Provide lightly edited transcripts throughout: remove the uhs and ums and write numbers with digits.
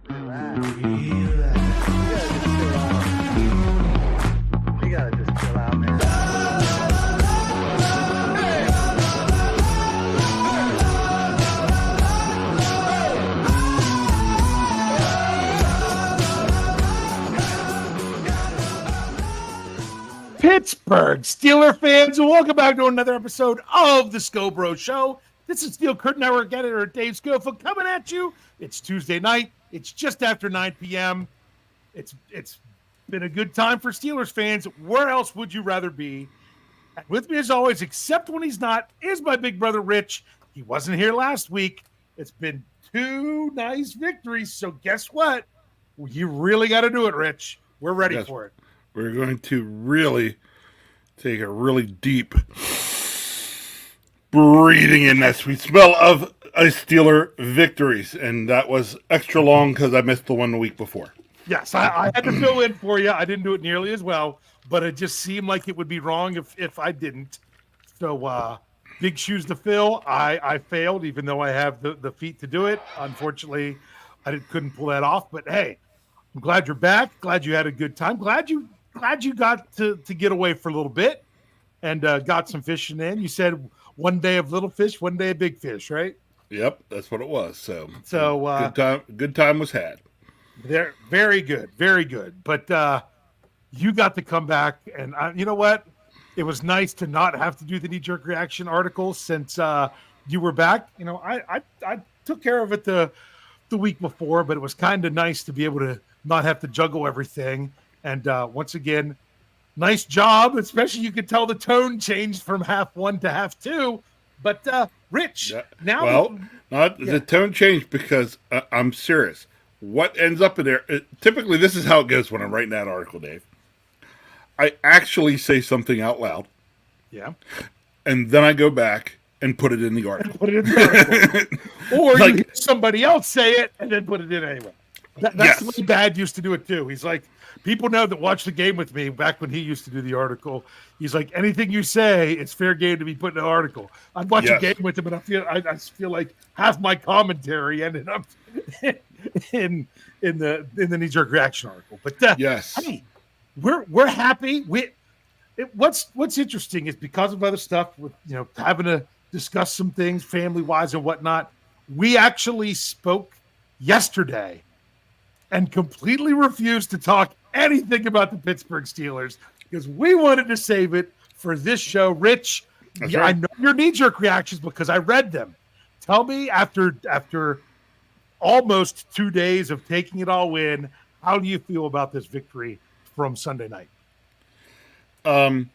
Relax. You gotta just chill out, man. Pittsburgh Steeler fans, welcome back to another episode of the Scho Bro Show. This is Steel Curtain Network editor Dave Schofield coming at you. It's Tuesday night. It's just after 9 p.m. It's been a good time for Steelers fans. Where else would you rather be? And with me as always, except when he's not, is my big brother Rich. He wasn't here last week. It's been 2 nice victories, so guess what? You really got to do it, Rich. We're ready for it. We're going to really take a really deep breathing in that sweet smell of a Steeler victories. And that was extra long because I missed the one the week before. Yes, I had to fill in for you. I didn't do it nearly as well, but it just seemed like it would be wrong if I didn't. So big shoes to fill. I failed, even though I have the feet to do it. Unfortunately, I couldn't pull that off. But, hey, I'm glad you're back. Glad you had a good time. Glad you got to get away for a little bit and got some fishing in. You said one day of little fish, one day of big fish, right? Yep, that's what it was. So good time was had. They're very good, very good. But you got to come back, and you know what? It was nice to not have to do the knee-jerk reaction article since you were back. You know, I took care of it the week before, but it was kind of nice to be able to not have to juggle everything. And once again, nice job. Especially you could tell the tone changed from half one to half two. But Rich, now the tone changed because I'm serious. What ends up in there? Typically, this is how it goes when I'm writing that article, Dave. I actually say something out loud. Yeah. And then I go back and put it in the article. Or like, you hear somebody else say it and then put it in anyway. That's the way Dad used to do it too. He's like, people know that watch the game with me back when he used to do the article. He's like, anything you say, it's fair game to be put in an article. I'd watch a game with him, and I feel like half my commentary ended up in the knee-jerk reaction article. But hey, we're happy. What's interesting is because of other stuff with having to discuss some things family-wise and whatnot, we actually spoke yesterday and completely refused to talk anything about the Pittsburgh Steelers because we wanted to save it for this show. Rich, right. I know your knee-jerk reactions because I read them. Tell me, after almost 2 days of taking it all in, how do you feel about this victory from Sunday night? I'm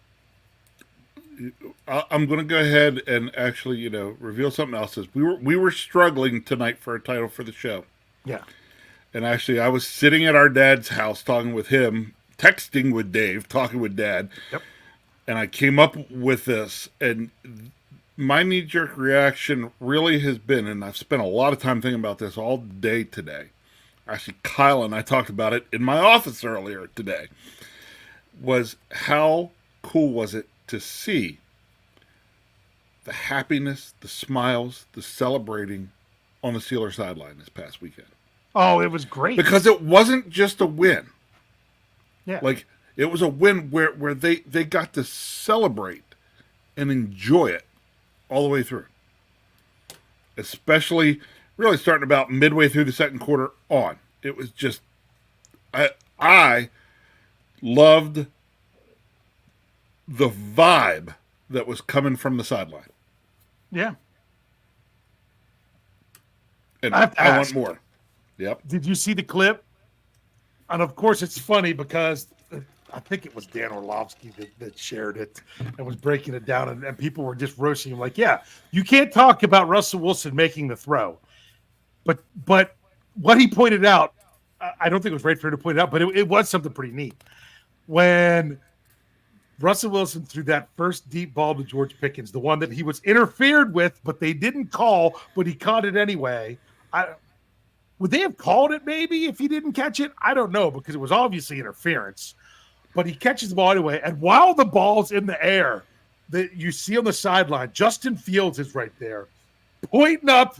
going to go ahead and actually, reveal something else. We were struggling tonight for a title for the show. Yeah. And actually, I was sitting at our dad's house talking with him, texting with Dave, talking with Dad. Yep. And I came up with this. And my knee-jerk reaction really has been, and I've spent a lot of time thinking about this all day today. Actually, Kyle and I talked about it in my office earlier today. Was how cool was it to see the happiness, the smiles, the celebrating on the Steelers sideline this past weekend? Oh, it was great. Because it wasn't just a win. Yeah. Like, it was a win where they got to celebrate and enjoy it all the way through. Especially really starting about midway through the second quarter on. It was just, I loved the vibe that was coming from the sideline. Yeah. And I want more. Yep. Did you see the clip? And of course, it's funny because I think it was Dan Orlovsky that shared it and was breaking it down, and people were just roasting him like, yeah, you can't talk about Russell Wilson making the throw. But what he pointed out, I don't think it was right for him to point it out, but it was something pretty neat. When Russell Wilson threw that first deep ball to George Pickens, the one that he was interfered with, but they didn't call, but he caught it anyway. Would they have called it maybe if he didn't catch it? I don't know, because it was obviously interference. But he catches the ball anyway. And while the ball's in the air, that you see on the sideline, Justin Fields is right there, pointing up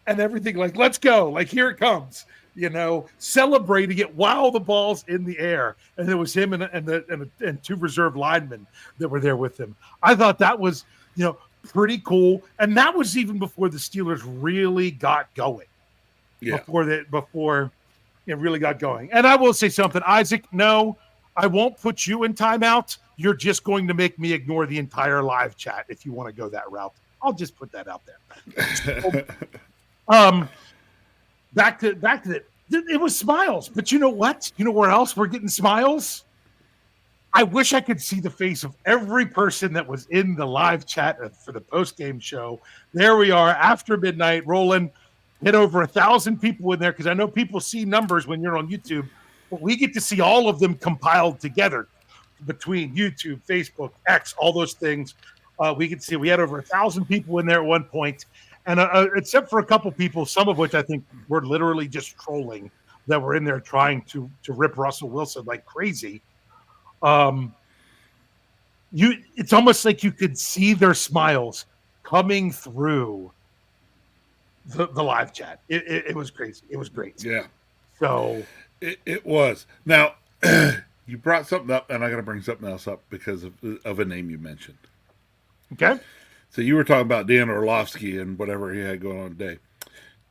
and everything like, let's go. Like, here it comes. celebrating it while the ball's in the air. And it was him and two reserve linemen that were there with him. I thought that was, pretty cool. And that was even before the Steelers really got going. Yeah. Before it really got going. And I will say something, Isaac, no, I won't put you in timeout. You're just going to make me ignore the entire live chat if you want to go that route. I'll just put that out there. Back to it. It was smiles. But you know what? You know where else we're getting smiles? I wish I could see the face of every person that was in the live chat for the post-game show. There we are after midnight, rolling, hit over 1,000 people in there because I know people see numbers when you're on YouTube, but we get to see all of them compiled together between YouTube, Facebook, X, all those things. We can see we had over 1,000 people in there at one point, and except for a couple people, some of which I think were literally just trolling, that were in there trying to rip Russell Wilson like crazy. It's almost like you could see their smiles coming through the live chat. It was crazy. It was great. Yeah. So it was. Now you brought something up, and I got to bring something else up because of a name you mentioned. Okay. So you were talking about Dan Orlovsky and whatever he had going on today.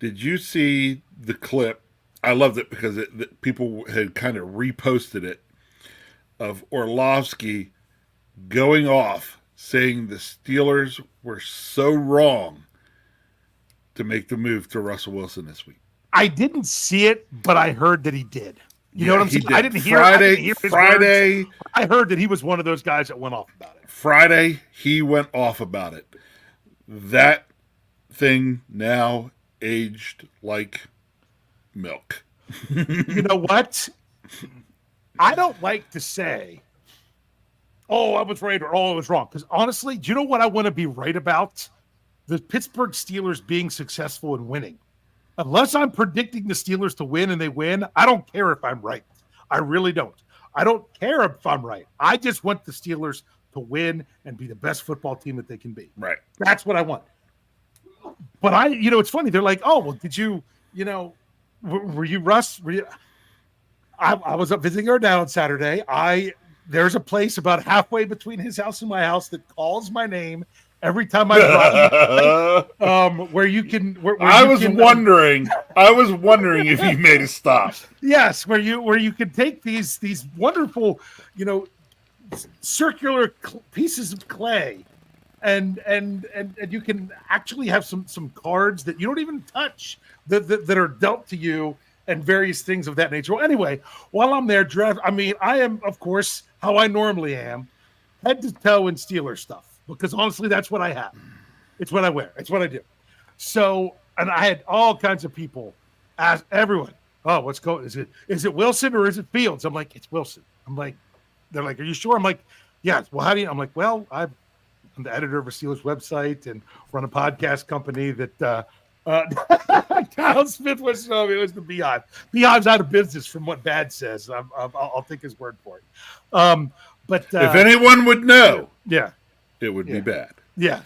Did you see the clip? I loved it because people had kind of reposted it of Orlovsky going off saying the Steelers were so wrong to make the move to Russell Wilson this week. I didn't see it, but I heard that he did. You know what I'm saying? Did. I didn't hear Friday. Words. I heard that he was one of those guys that went off about it. Friday, he went off about it. That thing now aged like milk. You know what? I don't like to say, I was right or I was wrong. Because honestly, do you know what I want to be right about? The Pittsburgh Steelers being successful and winning. Unless I'm predicting the Steelers to win and they win, I don't care if I'm right. I really don't. I don't care if I'm right. I just want the Steelers to win and be the best football team that they can be. Right. That's what I want. But it's funny. They're like, oh, well, did you, were you Russ? I was up visiting our dad on Saturday. There's a place about halfway between his house and my house that calls my name every time I drive. Where you can. I was wondering if you made a stop. Yes, where you can take these wonderful, circular pieces of clay, and you can actually have some cards that you don't even touch that are dealt to you. And various things of that nature. Well, anyway, while I'm there, I am, of course, how I normally am, head to toe in Steeler stuff, because honestly, that's what I have. It's what I wear. It's what I do. So, and I had all kinds of people ask everyone, oh, what's going? Is it Wilson or is it Fields? I'm like, it's Wilson. I'm like, they're like, are you sure? I'm like, yes. Well, how do you? I'm like, well, I'm the editor of a Steelers website and run a podcast company that. Kyle Smith was it was the Beehive. Beehive's out of business from what Bad says. I'll take his word for it. But if anyone would know, it would be bad. Yeah.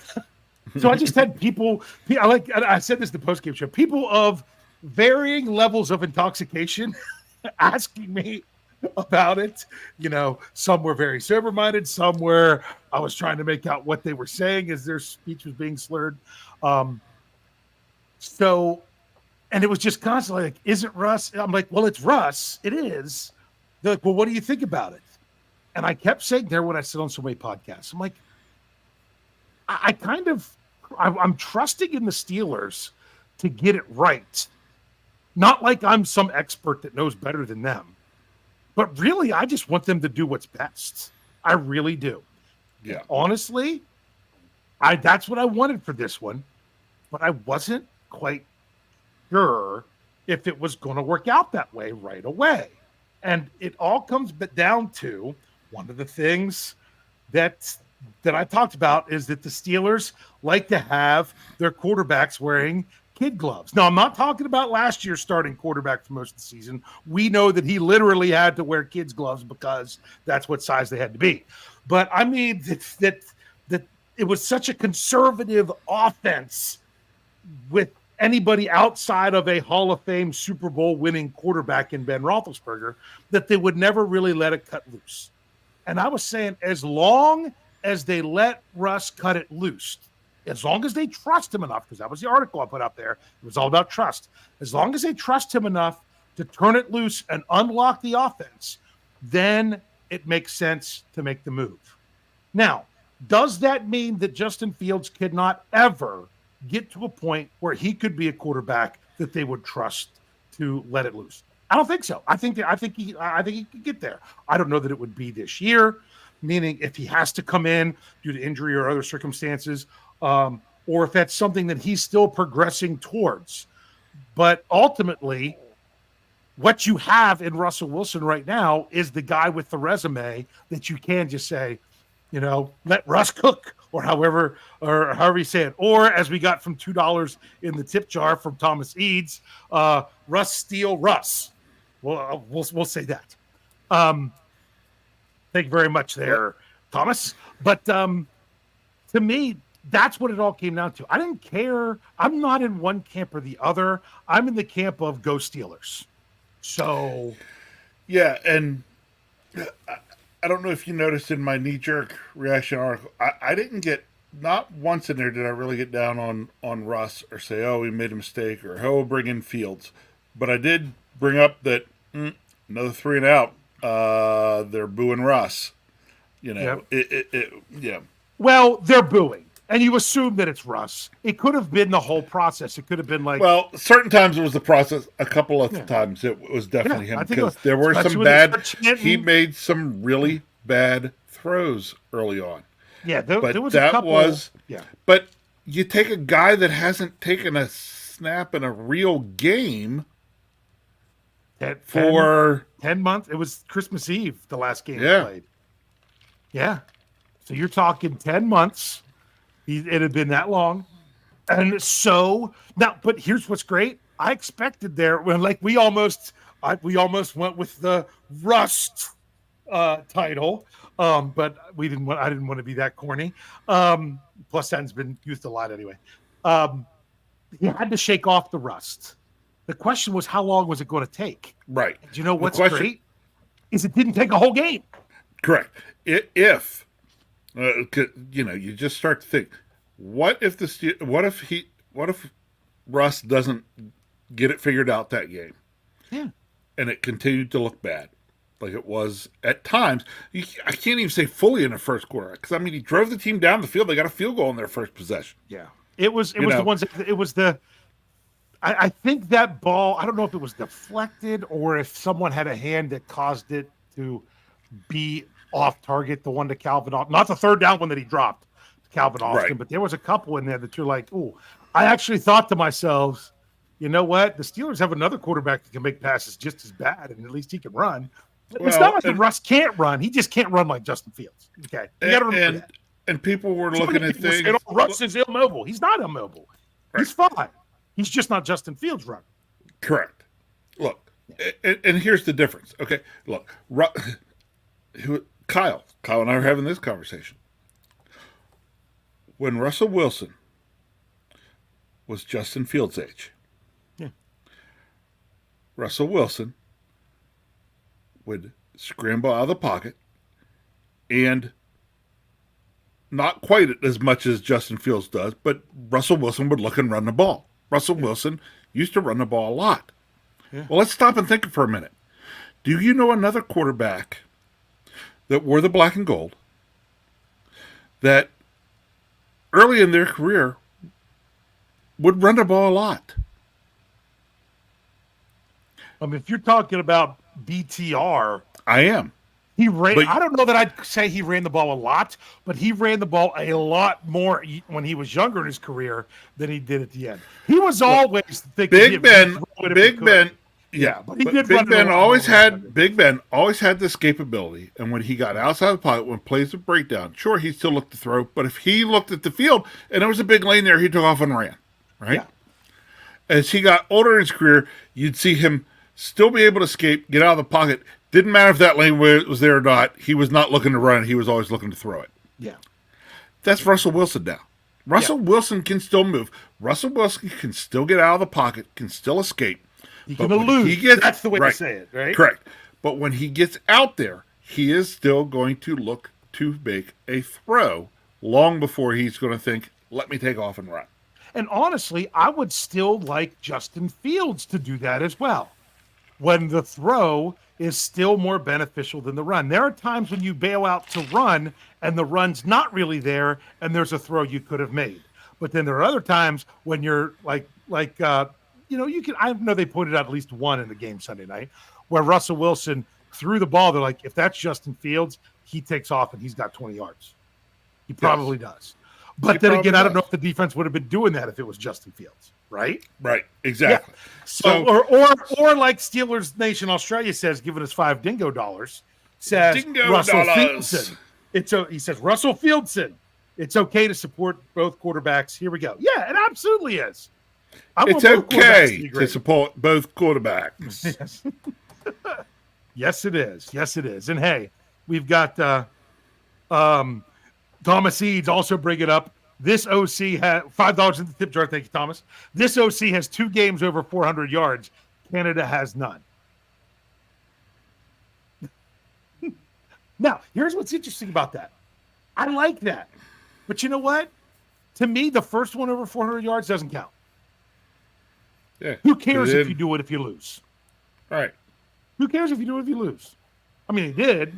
So I just had people. I said this in the postgame show. People of varying levels of intoxication asking me about it. Some were very sober-minded. Some were. I was trying to make out what they were saying as their speech was being slurred. So, and it was just constantly like, is it Russ? I'm like, well, it's Russ. It is. They're like, well, what do you think about it? And I kept saying there when I sit on so many podcasts, I'm like, I'm trusting in the Steelers to get it right. Not like I'm some expert that knows better than them, but really, I just want them to do what's best. I really do. Yeah. And honestly, that's what I wanted for this one, but I wasn't quite sure if it was going to work out that way right away. And it all comes down to one of the things that I talked about is that the Steelers like to have their quarterbacks wearing kid gloves. Now, I'm not talking about last year's starting quarterback for most of the season. We know that he literally had to wear kids gloves because that's what size they had to be. But I mean that it was such a conservative offense with anybody outside of a Hall of Fame Super Bowl winning quarterback in Ben Roethlisberger, that they would never really let it cut loose. And I was saying, as long as they let Russ cut it loose, as long as they trust him enough, because that was the article I put up there, it was all about trust. As long as they trust him enough to turn it loose and unlock the offense, then it makes sense to make the move. Now, does that mean that Justin Fields could not ever get to a point where he could be a quarterback that they would trust to let it loose? I don't think so. I think he could get there. I don't know that it would be this year, meaning if he has to come in due to injury or other circumstances, or if that's something that he's still progressing towards. But ultimately, what you have in Russell Wilson right now is the guy with the resume that you can just say, let Russ cook, or however you say it. Or as we got from $2 in the tip jar from Thomas Eads, Russ steal Russ. Well, we'll say that. Thank you very much there, Thomas. But to me, that's what it all came down to. I didn't care. I'm not in one camp or the other. I'm in the camp of go Steelers. So, yeah, and I don't know if you noticed in my knee-jerk reaction article, I didn't get, not once in there did I really get down on Russ or say, oh, he made a mistake, or oh, bring in Fields. But I did bring up that another 3 and out, they're booing Russ. Yeah. Well, they're booing. And you assume that it's Russ. It could have been the whole process. It could have been like... Well, certain times it was the process. A couple of times it was definitely him. Because there were some bad... He made some really bad throws early on. Yeah, there was a couple... But you take a guy that hasn't taken a snap in a real game for... 10 months. It was Christmas Eve, the last game he played. Yeah. So you're talking 10 months... It had been that long. And so now, but here's what's great. I expected there when we almost went with the Rust title. But I didn't want to be that corny. Plus that's been used a lot anyway. He had to shake off the rust. The question was, how long was it going to take? Right. Do you know what's great? Is it didn't take a whole game. Correct. If you just start to think, what if Russ doesn't get it figured out that game? Yeah. And it continued to look bad, like it was at times. I can't even say fully in the first quarter, because he drove the team down the field. They got a field goal in their first possession. Yeah. It was the ones. It was the. I think that ball. I don't know if it was deflected or if someone had a hand that caused it to be off target, the one to Calvin Austin, not the third down one that he dropped to Calvin Austin, but there was a couple in there that you're like, oh, I actually thought to myself, you know what? The Steelers have another quarterback that can make passes just as bad, and at least he can run. It's not like Russ can't run. He just can't run like Justin Fields. Okay. You got to remember that. And people were looking at things. Saying, Russ is immobile. He's not immobile. Right. He's fine. He's just not Justin Fields running. Correct. Look, and here's the difference. Okay, look, Kyle and I were having this conversation. When Russell Wilson was Justin Fields' age, Russell Wilson would scramble out of the pocket and not quite as much as Justin Fields does, but Russell Wilson would look and run the ball. Russell Wilson used to run the ball a lot. Yeah. Well, let's stop and think for a minute. Do you know another quarterback that wore the black and gold that early in their career would run the ball a lot? If you're talking about BTR, I am. He ran. I don't know that I'd say he ran the ball a lot, but he ran the ball a lot more when he was younger in his career than he did at the end. He was always thinking Big Ben. Yeah, but Big Ben always had this capability, and when he got outside the pocket, when plays would break down, sure, he still looked to throw, but if he looked at the field and there was a big lane there, he took off and ran. Right. Yeah. As he got older in his career, you'd see him still be able to escape, get out of the pocket. Didn't matter if that lane was there or not. He was not looking to run. He was always looking to throw it. Yeah. That's Russell Wilson now. Russell Wilson can still move. Russell Wilson can still get out of the pocket, can still escape. He can elude. That's the way to say it, right? Correct. But when he gets out there, he is still going to look to make a throw long before he's going to think, let me take off and run. And honestly, I would still like Justin Fields to do that as well, when the throw is still more beneficial than the run. There are times when you bail out to run and the run's not really there and there's a throw you could have made. But then there are other times when you're you can, I know they pointed out at least one in the game Sunday night where Russell Wilson threw the ball. They're like, if that's Justin Fields, he takes off and he's got 20 yards. He probably does. But then again, I don't know if the defense would have been doing that if it was Justin Fields, right? Right, exactly. Yeah. So or like Steelers Nation Australia says, giving us $5 dingo dollars, says Dingo Russell dollars. Fieldson. He says Russell Fieldson. It's okay to support both quarterbacks. Here we go. Yeah, it absolutely is. It's okay to support both quarterbacks. Yes. Yes, it is. Yes, it is. And hey, we've got Thomas Eads also bring it up. This OC had $5 in the tip jar. Thank you, Thomas. This OC has 2 games over 400 yards. Canada has none. Now, here's what's interesting about that. I like that. But you know what? To me, the first one over 400 yards doesn't count. Yeah. Who cares if you do it if you lose? Right. Who cares if you do it if you lose? I mean, he did.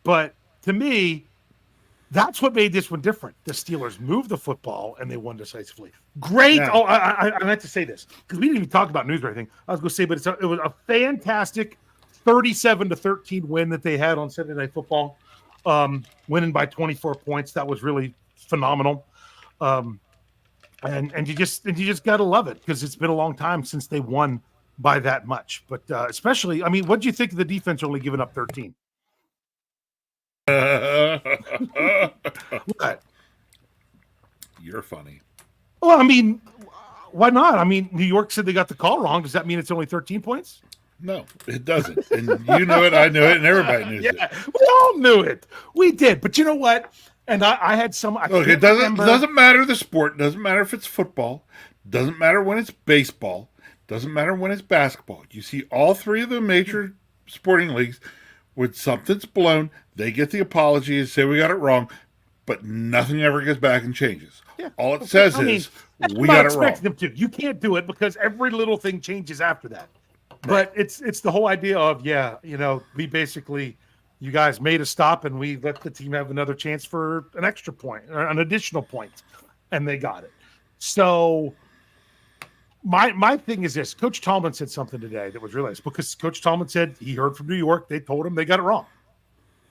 But to me, that's what made this one different. The Steelers moved the football and they won decisively. Great. Yeah. Oh, I meant to say this because we didn't even talk about news or anything. I was going to say, but it was a fantastic 37-13 win that they had on Sunday Night Football, winning by 24 points. That was really phenomenal. And you just got to love it because it's been a long time since they won by that much. But especially, what did you think of the defense only giving up 13? What? You're funny. Well, why not? New York said they got the call wrong. Does that mean it's only 13 points? No, it doesn't. And you know it, I knew it, and everybody knew it. We all knew it. We did. But you know what? And I had some. Look, it doesn't matter the sport. It doesn't matter if it's football. It doesn't matter when it's baseball. It doesn't matter when it's basketball. You see all 3 of the major sporting leagues, when something's blown, they get the apology and say we got it wrong, but nothing ever gets back and changes. Yeah. All it says is we got it wrong. Them to. You can't do it because every little thing changes after that. Right. But it's the whole idea of we basically, you guys made a stop and we let the team have another chance for an extra point or an additional point, and they got it. So my thing is this: Coach Tomlin said something today that was really nice because Coach Tomlin said he heard from New York. They told him they got it wrong.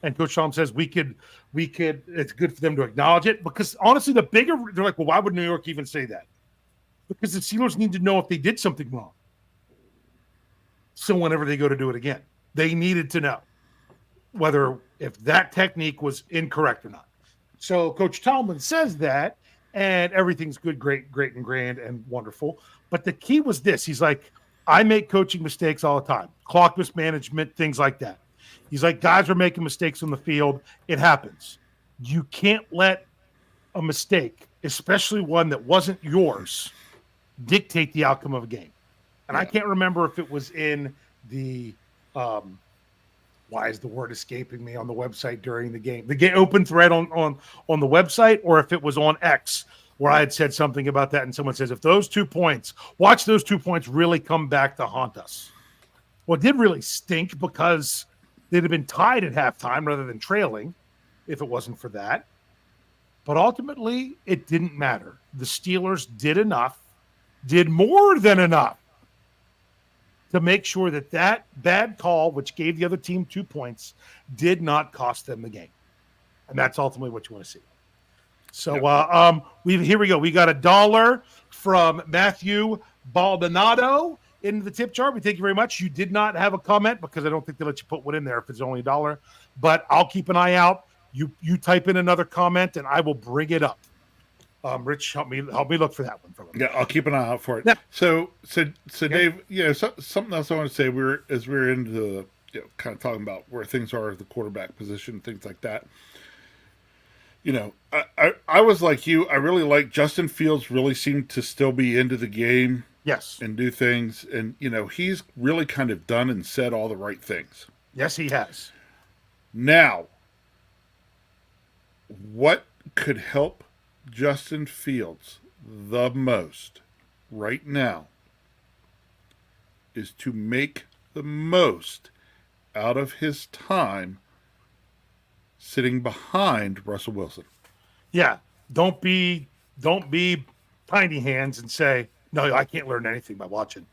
And Coach Tomlin says we could. It's good for them to acknowledge it because honestly, they're like, well, why would New York even say that? Because the Steelers need to know if they did something wrong. So whenever they go to do it again, they needed to know if that technique was incorrect or not. So Coach Tomlin says that, and everything's good, great, and grand, and wonderful. But the key was this: he's like, I make coaching mistakes all the time, clock mismanagement, things like that. He's like, guys are making mistakes on the field. It happens. You can't let a mistake, especially one that wasn't yours, dictate the outcome of a game. And I can't remember if it was in the why is the word escaping me on the website during the game? The open thread on the website, or if it was on X where I had said something about that, and someone says, if those 2 points, watch those 2 points really come back to haunt us. Well, it did really stink because they'd have been tied at halftime rather than trailing if it wasn't for that. But ultimately, it didn't matter. The Steelers did more than enough to make sure that bad call, which gave the other team 2 points, did not cost them the game. And that's ultimately what you want to see. So here we go. We got $1 from Matthew Baldonado in the tip jar. We thank you very much. You did not have a comment because I don't think they let you put one in there if it's only $1. But I'll keep an eye out. You type in another comment and I will bring it up. Rich, help me look for that one from him. Yeah, I'll keep an eye out for it. Yeah. So Dave, something else I want to say. We're into kind of talking about where things are at the quarterback position, things like that. I was like you. I really like Justin Fields. Really seemed to still be into the game Yes. and do things, and he's really kind of done and said all the right things. Yes, he has. Now, what could help Justin Fields the most right now is to make the most out of his time sitting behind Russell Wilson. Yeah. Don't be tiny hands and say, no, I can't learn anything by watching.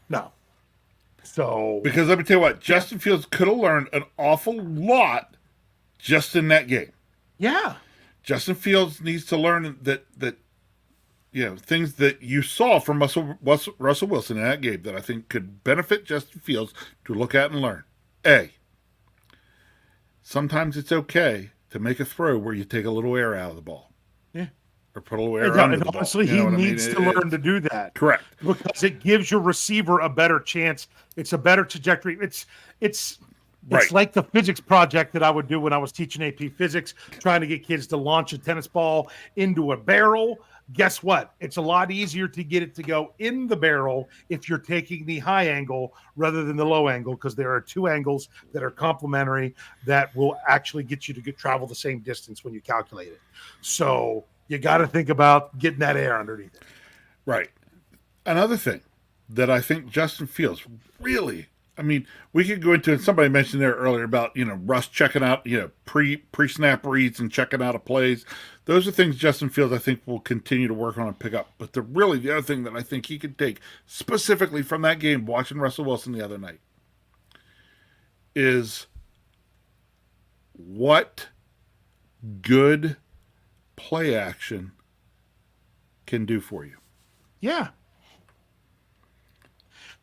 No. So Because let me tell you what, Justin Fields could have learned an awful lot just in that game. yeah. Justin Fields needs to learn that things that you saw from Russell Wilson in that game that I think could benefit Justin Fields to look at and learn. Sometimes it's okay to make a throw where you take a little air out of the ball. Yeah. Or put a little air under the ball. Honestly, he needs to learn to do that. Correct. Because it gives your receiver a better chance. It's a better trajectory. It's Right. like the physics project that I would do when I was teaching AP physics, trying to get kids to launch a tennis ball into a barrel. Guess what? It's a lot easier to get it to go in the barrel if you're taking the high angle rather than the low angle, because there are two angles that are complementary that will actually get you to travel the same distance when you calculate it. So you got to think about getting that air underneath it. Right. Another thing that I think Justin Fields really, I mean, we could go into it. Somebody mentioned there earlier about, Russ checking out, pre-snap reads and checking out of plays. Those are things Justin Fields, I think, will continue to work on and pick up. But the other thing that I think he could take specifically from that game, watching Russell Wilson the other night, is what good play action can do for you. Yeah.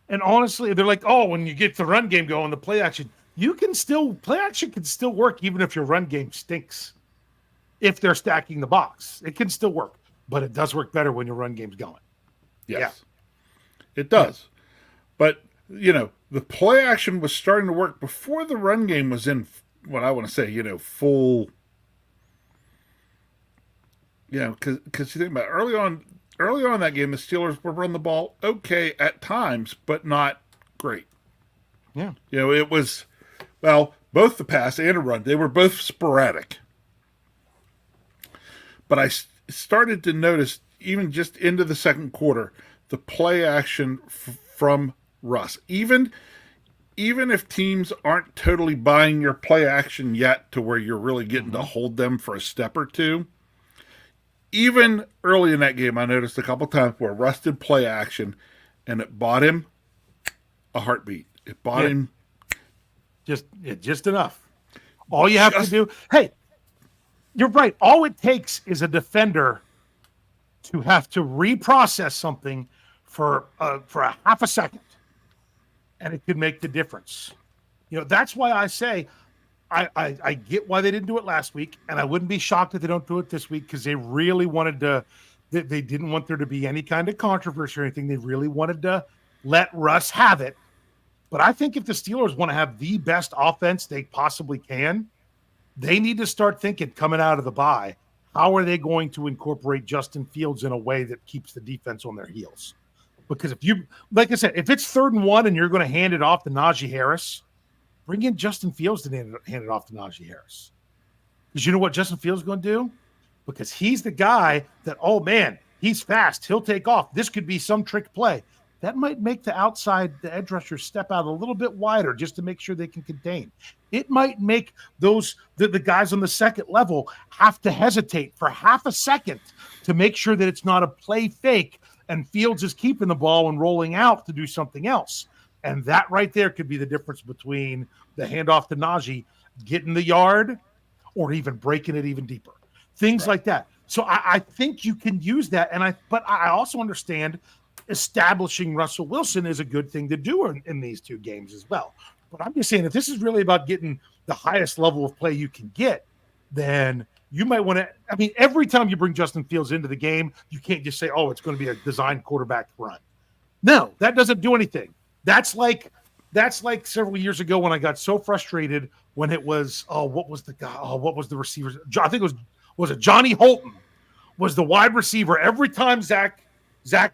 And honestly, they're like, oh, when you get the run game going, the play action can still work even if your run game stinks. If they're stacking the box, it can still work, but it does work better when your run game's going. Yes, it does. But, the play action was starting to work before the run game was in what I want to say, full, because you think about it, early on in that game, the Steelers would run the ball okay at times, but not great. Yeah. It was, both the pass and the run, they were both sporadic. But I started to notice, even just into the second quarter, the play action from Russ. Even if teams aren't totally buying your play action yet to where you're really getting to hold them for a step or two, even early in that game, I noticed a couple times where Russ did play action, and it bought him a heartbeat. It bought him just enough. All you have to do, hey, you're right. All it takes is a defender to have to reprocess something for a half a second, and it could make the difference. That's why I say I get why they didn't do it last week, and I wouldn't be shocked if they don't do it this week, because they really wanted to. They didn't want there to be any kind of controversy or anything. They really wanted to let Russ have it. But I think if the Steelers want to have the best offense they possibly can, they need to start thinking coming out of the bye, how are they going to incorporate Justin Fields in a way that keeps the defense on their heels? Because like I said, if it's 3rd and 1 and you're going to hand it off to Naji Harris, bring in Justin Fields to hand it off to Naji Harris. Because you know what Justin Fields is going to do? Because he's the guy that, oh man, he's fast. He'll take off. This could be some trick play. That might make the edge rusher step out a little bit wider just to make sure they can contain. It might make the guys on the second level have to hesitate for half a second to make sure that it's not a play fake and Fields is keeping the ball and rolling out to do something else. And that right there could be the difference between the handoff to Naji getting the yard or even breaking it even deeper. Things like that. So I think you can use that. But I also understand establishing Russell Wilson is a good thing to do in these two games as well. But I'm just saying, if this is really about getting the highest level of play you can get, then you might want to. I mean, every time you bring Justin Fields into the game, you can't just say, oh, it's going to be a designed quarterback run. No, that doesn't do anything. That's like several years ago when I got so frustrated when it was, what was the receiver? I think it was Was it Johnny Holton was the wide receiver every time Zach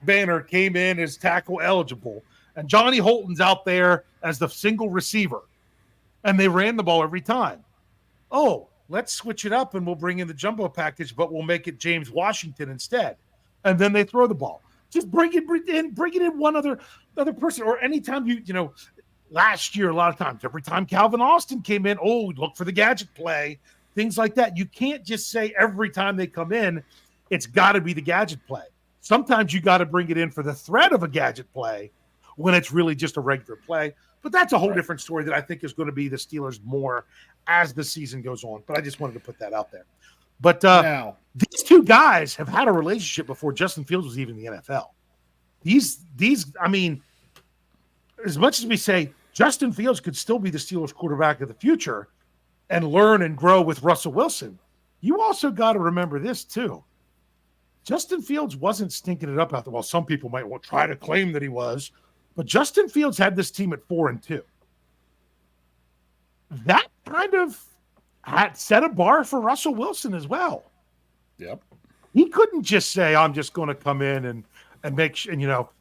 Banner came in as tackle eligible, and Johnny Holton's out there as the single receiver, and they ran the ball every time. Oh, let's switch it up and we'll bring in the jumbo package, but we'll make it James Washington instead. And then they throw the ball. Just bring it in one other person. Or anytime last year, a lot of times, every time Calvin Austin came in, look for the gadget play, things like that. You can't just say every time they come in, it's got to be the gadget play. Sometimes you got to bring it in for the threat of a gadget play when it's really just a regular play. But that's a whole different story that I think is going to be the Steelers more as the season goes on. But I just wanted to put that out there. But now, these two guys have had a relationship before Justin Fields was even in the NFL. These, I mean, as much as we say Justin Fields could still be the Steelers quarterback of the future and learn and grow with Russell Wilson, you also got to remember this too. Justin Fields wasn't stinking it up out there. Well, some people might try to claim that he was, but Justin Fields had this team at 4-2. That kind of had set a bar for Russell Wilson as well. Yep. He couldn't just say, I'm just going to come in and make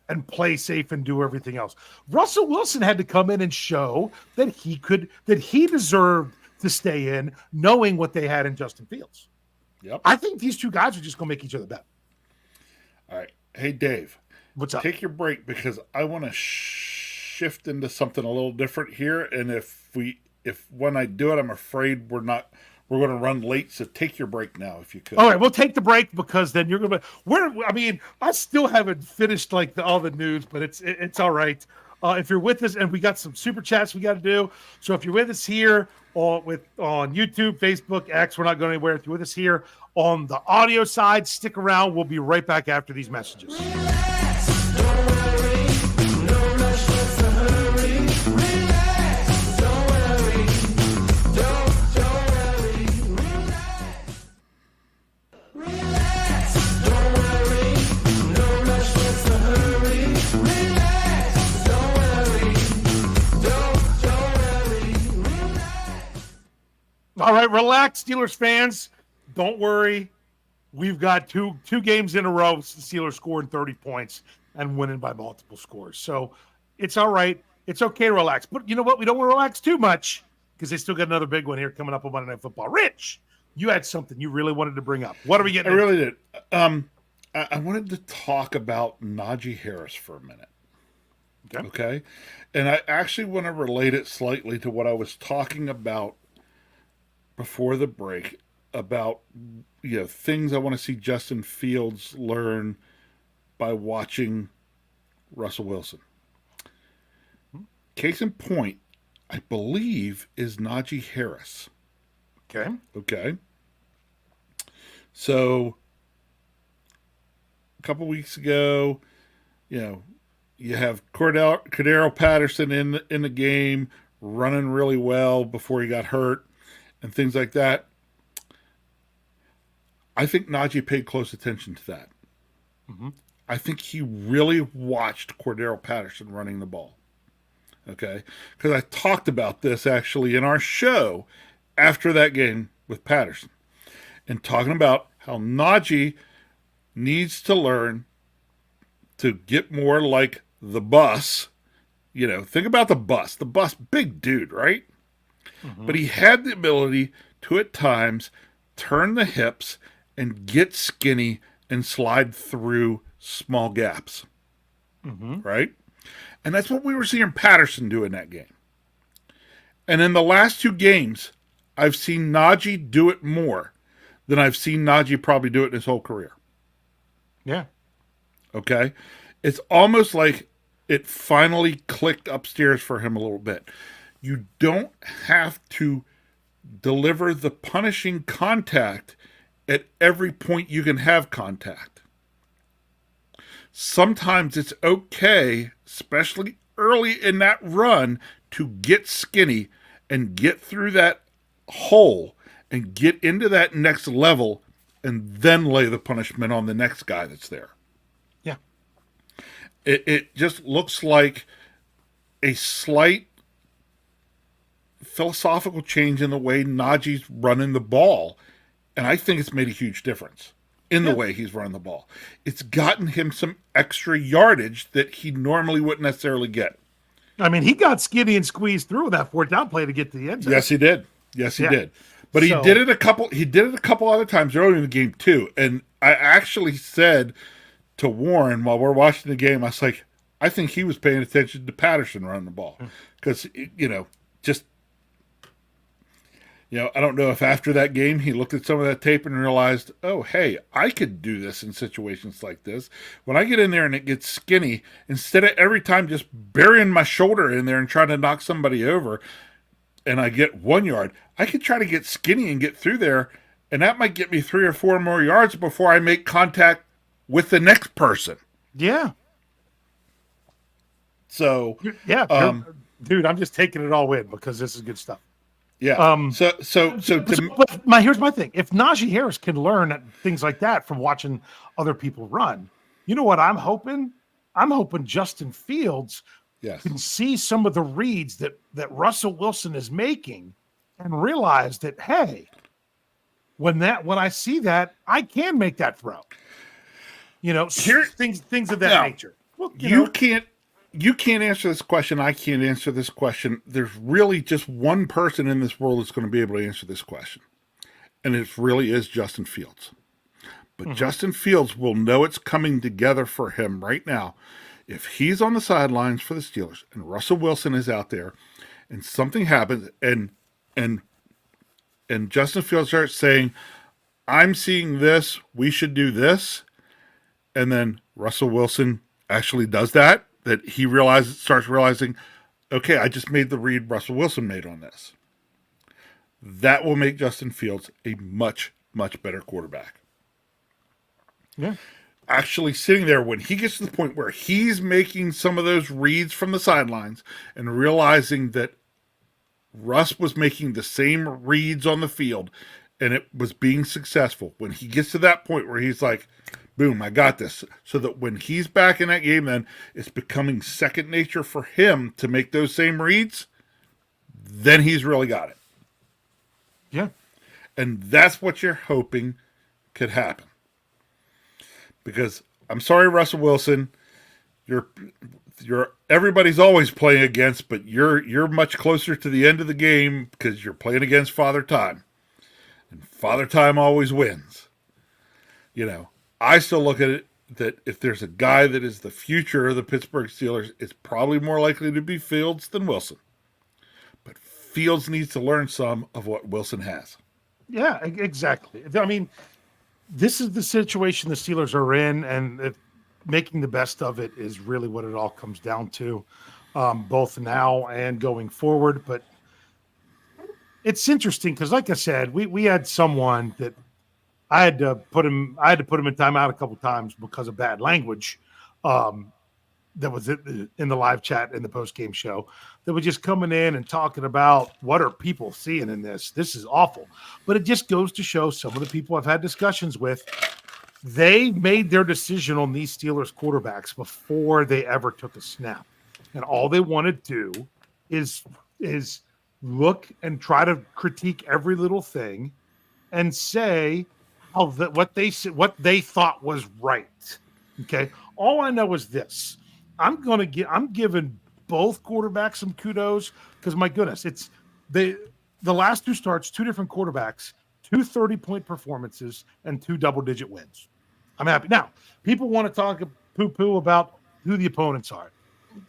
and play safe and do everything else. Russell Wilson had to come in and show that he deserved to stay in, knowing what they had in Justin Fields. Yep. I think these two guys are just going to make each other better. All right. Hey, Dave. What's up? Take your break because I want to shift into something a little different here. And if when I do it, I'm afraid we're going to run late. So take your break now if you could. All right. We'll take the break because then you're going to, I still haven't finished all the news, but it's all right. If you're with us, and we got some super chats we got to do. So if you're with us here on YouTube, Facebook, X, we're not going anywhere. If you're with us here on the audio side, stick around. We'll be right back after these messages. Relax, don't worry, no rush, what's the hurry? Relax, don't worry, don't worry, relax. Relax, don't worry, no rush, what's the hurry? Relax, don't worry, don't worry, relax. All right, relax, Steelers fans. Don't worry. We've got two games in a row. The Steelers scoring 30 points and winning by multiple scores. So it's all right. It's okay to relax. But you know what? We don't want to relax too much because they still got another big one here coming up on Monday Night Football. Rich, you had something you really wanted to bring up. What are we getting? I really did. I wanted to talk about Naji Harris for a minute. Okay. And I actually want to relate it slightly to what I was talking about before the break about things I want to see Justin Fields learn by watching Russell Wilson. Case in point, I believe, is Naji Harris. Okay. So a couple weeks ago, you have Cordero Patterson in the game, running really well before he got hurt and things like that. I think Naji paid close attention to that. Mm-hmm. I think he really watched Cordero Patterson running the ball. Okay? Because I talked about this actually in our show after that game with Patterson. And talking about how Naji needs to learn to get more like the bus. Think about the bus. The bus, big dude, right? Mm-hmm. But he had the ability to, at times, turn the hips and get skinny and slide through small gaps. Mm-hmm. Right? And that's what we were seeing Patterson do in that game. And in the last two games, I've seen Naji do it more than I've seen Naji probably do it in his whole career. Yeah. Okay? It's almost like it finally clicked upstairs for him a little bit. You don't have to deliver the punishing contact at every point you can have contact. Sometimes it's okay, especially early in that run, to get skinny and get through that hole and get into that next level and then lay the punishment on the next guy that's there. Yeah. It just looks like a slight philosophical change in the way Naji's running the ball And I think it's made a huge difference in the way he's run the ball. It's gotten him some extra yardage that he normally wouldn't necessarily get. I mean, he got skinny and squeezed through that fourth down play to get to the end zone. Yes, he did. Yes, he Yeah. did. But he So- did it a couple other times early in the game too. And I actually said to Warren while we're watching the game, I was like, I think he was paying attention to Patterson running the ball because I don't know if after that game he looked at some of that tape and realized, oh, hey, I could do this in situations like this. When I get in there and it gets skinny, instead of every time just burying my shoulder in there and trying to knock somebody over, and I get 1 yard, I could try to get skinny and get through there, and that might get me 3 or 4 more yards before I make contact with the next person. Yeah. So, Yeah. Dude, I'm just taking it all in because this is good stuff. yeah. But here's my thing. If Naji Harris can learn things like that from watching other people run, you know what I'm hoping? I'm hoping Justin Fields Yes. can see some of the reads that Russell Wilson is making and realize that, hey, when I see that, I can make that throw. Things of that Now, nature. Well, You can't answer this question. I can't answer this question. There's really just one person in this world that's going to be able to answer this question. And it really is Justin Fields. But Justin Fields will know it's coming together for him right now. If he's on the sidelines for the Steelers and Russell Wilson is out there and something happens and Justin Fields starts saying, I'm seeing this, we should do this, and then Russell Wilson actually does that he starts realizing, okay, I just made the read Russell Wilson made on this. That will make Justin Fields a much, much better quarterback. Yeah. Actually sitting there when he gets to the point where he's making some of those reads from the sidelines and realizing that Russ was making the same reads on the field and it was being successful. When he gets to that point where he's like, boom, I got this. So that when he's back in that game, then it's becoming second nature for him to make those same reads. Then he's really got it. Yeah. And that's what you're hoping could happen. Because I'm sorry, Russell Wilson, you're everybody's always playing against, but you're much closer to the end of the game because you're playing against Father Time. And Father Time always wins. I still look at it that if there's a guy that is the future of the Pittsburgh Steelers, it's probably more likely to be Fields than Wilson. But Fields needs to learn some of what Wilson has. Yeah, exactly. I mean, this is the situation the Steelers are in, and making the best of it is really what it all comes down to, both now and going forward. But it's interesting because, like I said, we had someone that I had to put him in timeout a couple times because of bad language. That was in the live chat in the post game show that was just coming in and talking about what are people seeing in this. This is awful, but it just goes to show some of the people I've had discussions with. They made their decision on these Steelers quarterbacks before they ever took a snap, and all they want to do is look and try to critique every little thing and say what they thought was right. Okay. All I know is this. I'm giving both quarterbacks some kudos because my goodness, it's the last two starts, two different quarterbacks, 2 30-point performances and 2 double-digit wins. I'm happy. Now, people want to talk poo-poo about who the opponents are.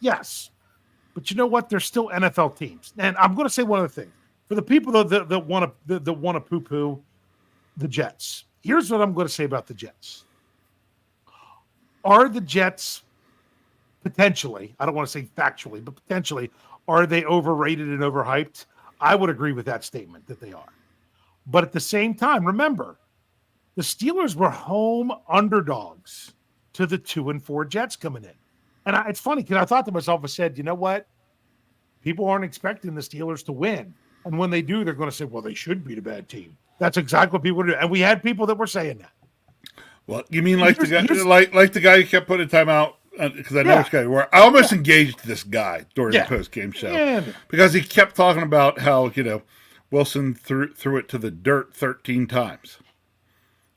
Yes. But you know what? They're still NFL teams. And I'm going to say one other thing. For the people that want to poo-poo the Jets, here's what I'm going to say about the Jets. Are the Jets potentially, I don't want to say factually, but potentially, are they overrated and overhyped? I would agree with that statement that they are. But at the same time, remember, the Steelers were home underdogs to the 2-4 Jets coming in. And it's funny because I thought to myself, I said, you know what? People aren't expecting the Steelers to win. And when they do, they're going to say, well, they should beat a bad team. That's exactly what people do. And we had people that were saying that. Well, you mean like the guy who kept putting time out? Because I know which guy. Where I almost engaged this guy during the post game show because he kept talking about how Wilson threw it to the dirt 13 times.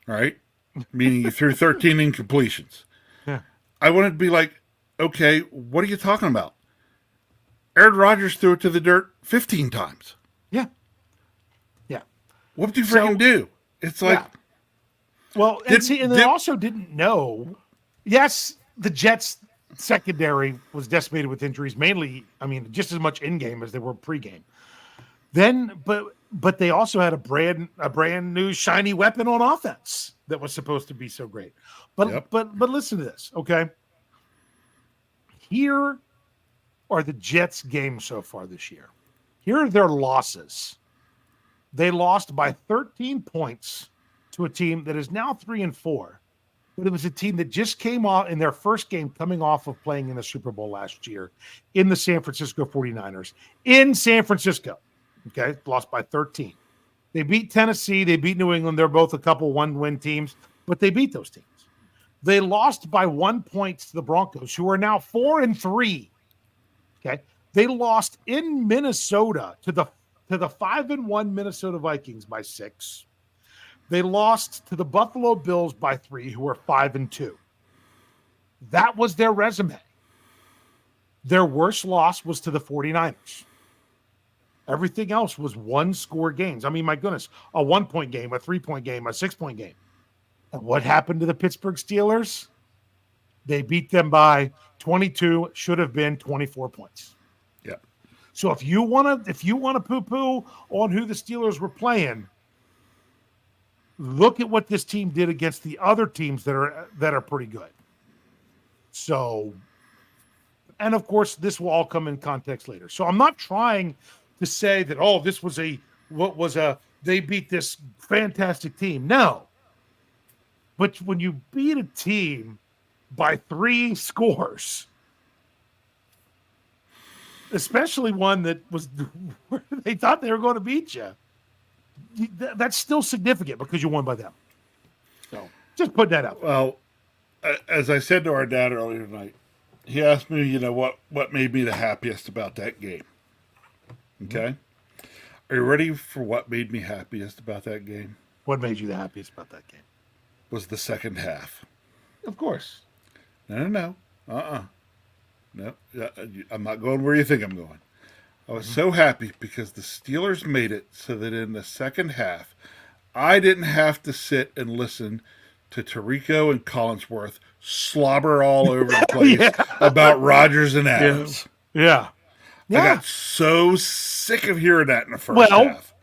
right? Meaning you threw 13 incompletions. Yeah. I wanted to be like, okay, what are you talking about? Aaron Rodgers threw it to the dirt 15 times. Yeah. Yeah. What did you So- freaking do? It's like, Yeah. Well, and they also didn't know. Yes, the Jets secondary was decimated with injuries, mainly, I mean, just as much in game as they were pre-game. Then, but they also had a brand new shiny weapon on offense that was supposed to be so great. But Yep. but listen to this, okay? Here are the Jets' games so far this year. Here are their losses. They lost by 13 points to a team that is now 3-4. But it was a team that just came off in their first game coming off of playing in the Super Bowl last year in the San Francisco 49ers in San Francisco. Okay, lost by 13. They beat Tennessee. They beat New England. They're both a couple one-win teams, but they beat those teams. They lost by 1 point to the Broncos, who are now 4-3. Okay, they lost in Minnesota to the 5-1 Minnesota Vikings by 6. They lost to the Buffalo Bills by 3, who are 5-2. That was their resume. Their worst loss was to the 49ers. Everything else was one-score games. I mean, my goodness, a 1-point game, a 3-point game, a 6-point game. And what happened to the Pittsburgh Steelers? They beat them by 22, should have been 24 points. yeah. So if you want to poo-poo on who the Steelers were playing, look at what this team did against the other teams that are pretty good. So, and of course, this will all come in context later. So I'm not trying to say that, oh, this was they beat this fantastic team. No. But when you beat a team by 3 scores, especially one that was they thought they were going to beat you, that's still significant because you won by them. So just put that out. Well, as I said to our dad earlier tonight, he asked me, what made me the happiest about that game. Okay? Are you ready for what made me happiest about that game? What made you the happiest about that game? Was the second half. Of course. No. No, I'm not going where you think I'm going. I was so happy because the Steelers made it so that in the second half, I didn't have to sit and listen to Tirico and Collinsworth slobber all over the place about Rodgers and Adams. Yeah. I got so sick of hearing that in the first Well, half.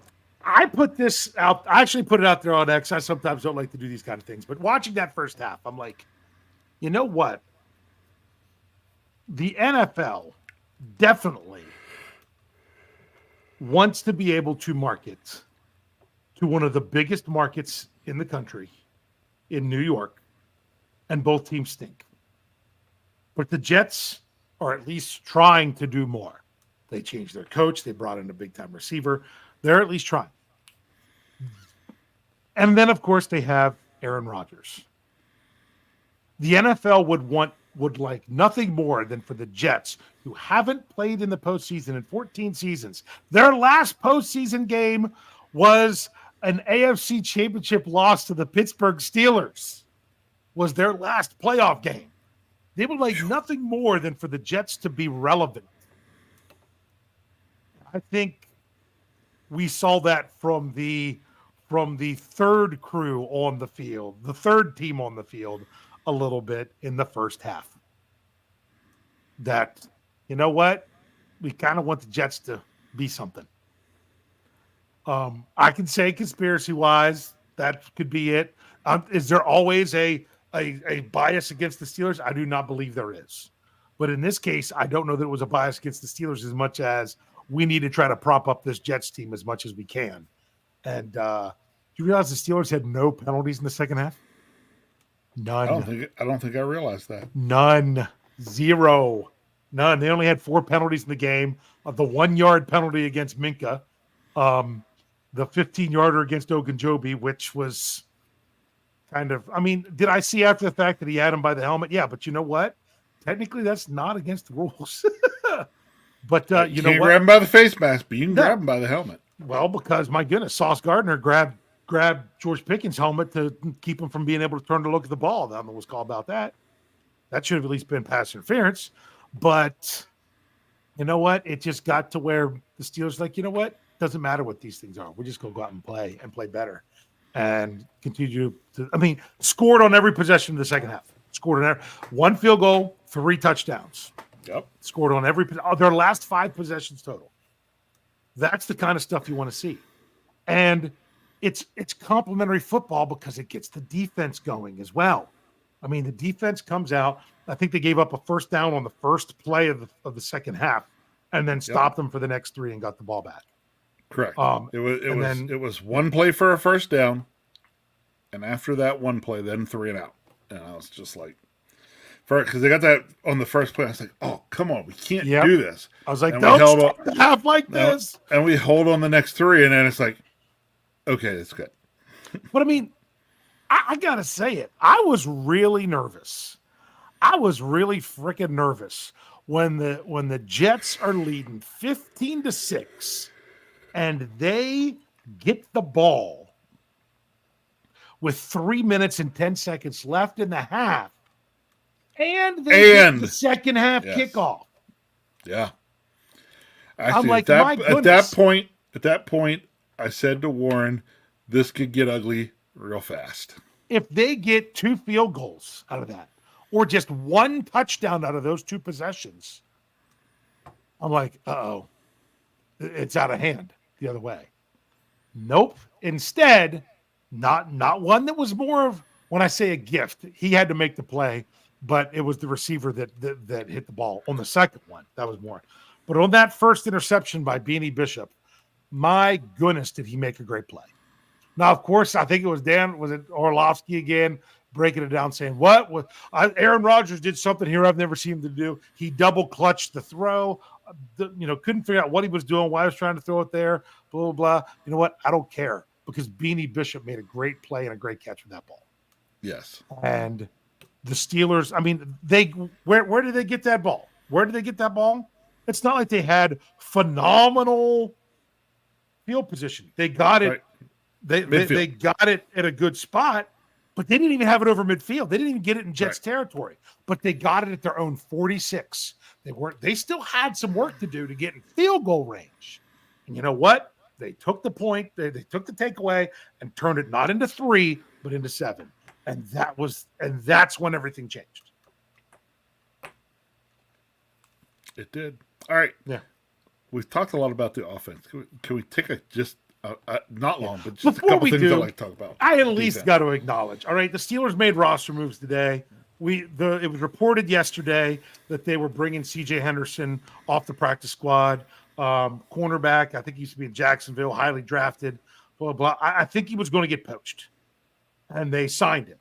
I put this out. I actually put it out there on X. I sometimes don't like to do these kind of things, but watching that first half, I'm like, you know what? The NFL definitely wants to be able to market to one of the biggest markets in the country, in New York, and both teams stink. But the Jets are at least trying to do more. They changed their coach. They brought in a big-time receiver. They're at least trying. And then, of course, they have Aaron Rodgers. The NFL would like nothing more than for the Jets, who haven't played in the postseason in 14 seasons. Their last postseason game was an AFC Championship loss to the Pittsburgh Steelers. Was their last playoff game. They would like nothing more than for the Jets to be relevant. I think we saw that from the third crew on the field, the third team on the field, a little bit in the first half. That, you know what? We kind of want the Jets to be something. I can say conspiracy-wise, that could be it. Is there always a bias against the Steelers? I do not believe there is. But in this case, I don't know that it was a bias against the Steelers as much as we need to try to prop up this Jets team as much as we can. And do you realize the Steelers had no penalties in the second half? None. I don't think I realized that. None. Zero. None. They only had 4 penalties in the game. The 1-yard penalty against Minka. The 15-yarder against Ogunjobi, which was kind of, I mean, did I see after the fact that he had him by the helmet? Yeah, but you know what? Technically, that's not against the rules. But you know can't what? grab him by the face mask, but you can grab him by the helmet. Well, because my goodness, Sauce Gardner grabbed grabbed George Pickens' helmet to keep him from being able to turn to look at the ball. I don't know what's called about that. That should have at least been pass interference. But you know what? It just got to where the Steelers like, you know what? Doesn't matter what these things are. We're just going to go out and play better and continue to, scored on every possession of the second half. Scored on every, 1 field goal, 3 touchdowns. Yep. Scored on every, their last 5 possessions total. That's the kind of stuff you want to see. And it's complimentary football because it gets the defense going as well. The defense comes out. I think they gave up a first down on the first play of the second half, and then stopped them for the next 3 and got the ball back. Correct. It was 1 play for a first down, and after that 1 play, then 3 and out. And I was just like, because they got that on the first play, I was like, oh, come on, we can't do this. I was like, and don't start the half like this. And we hold on the next 3, and then it's like, okay, it's good. But I gotta say it. I was really nervous. I was really freaking nervous when the Jets are leading 15-6 and they get the ball with 3 minutes and 10 seconds left in the half, and they get the second half kickoff. Yeah. Actually, I'm like, at that point, I said to Warren, this could get ugly real fast. If they get 2 field goals out of that, or just 1 touchdown out of those 2 possessions, I'm like, uh-oh, it's out of hand the other way. Nope. Instead, not one that was more of, when I say a gift, he had to make the play, but it was the receiver that hit the ball on the second one. That was more. But on that first interception by Beanie Bishop, my goodness, did he make a great play. Now, of course, I think it was Orlovsky again, breaking it down, saying, Aaron Rodgers did something here I've never seen him to do. He double clutched the throw, couldn't figure out what he was doing, why he was trying to throw it there, blah, blah, blah. You know what? I don't care, because Beanie Bishop made a great play and a great catch with that ball. Yes. And the Steelers, where did they get that ball? Where did they get that ball? It's not like they had phenomenal field position. They got it. Right. They got it at a good spot, but they didn't even have it over midfield. They didn't even get it in Jets territory, but they got it at their own 46. They still had some work to do to get in field goal range. And you know what? They took the point, they took the takeaway and turned it not into 3, but into 7. And that's when everything changed. It did. All right. Yeah. We've talked a lot about the offense. Can we take not long, but just a couple things I'd like to talk about. I at least got to acknowledge. All right, the Steelers made roster moves today. It was reported yesterday that they were bringing C.J. Henderson off the practice squad, cornerback. I think he used to be in Jacksonville, highly drafted. Blah blah. I think he was going to get poached, and they signed him,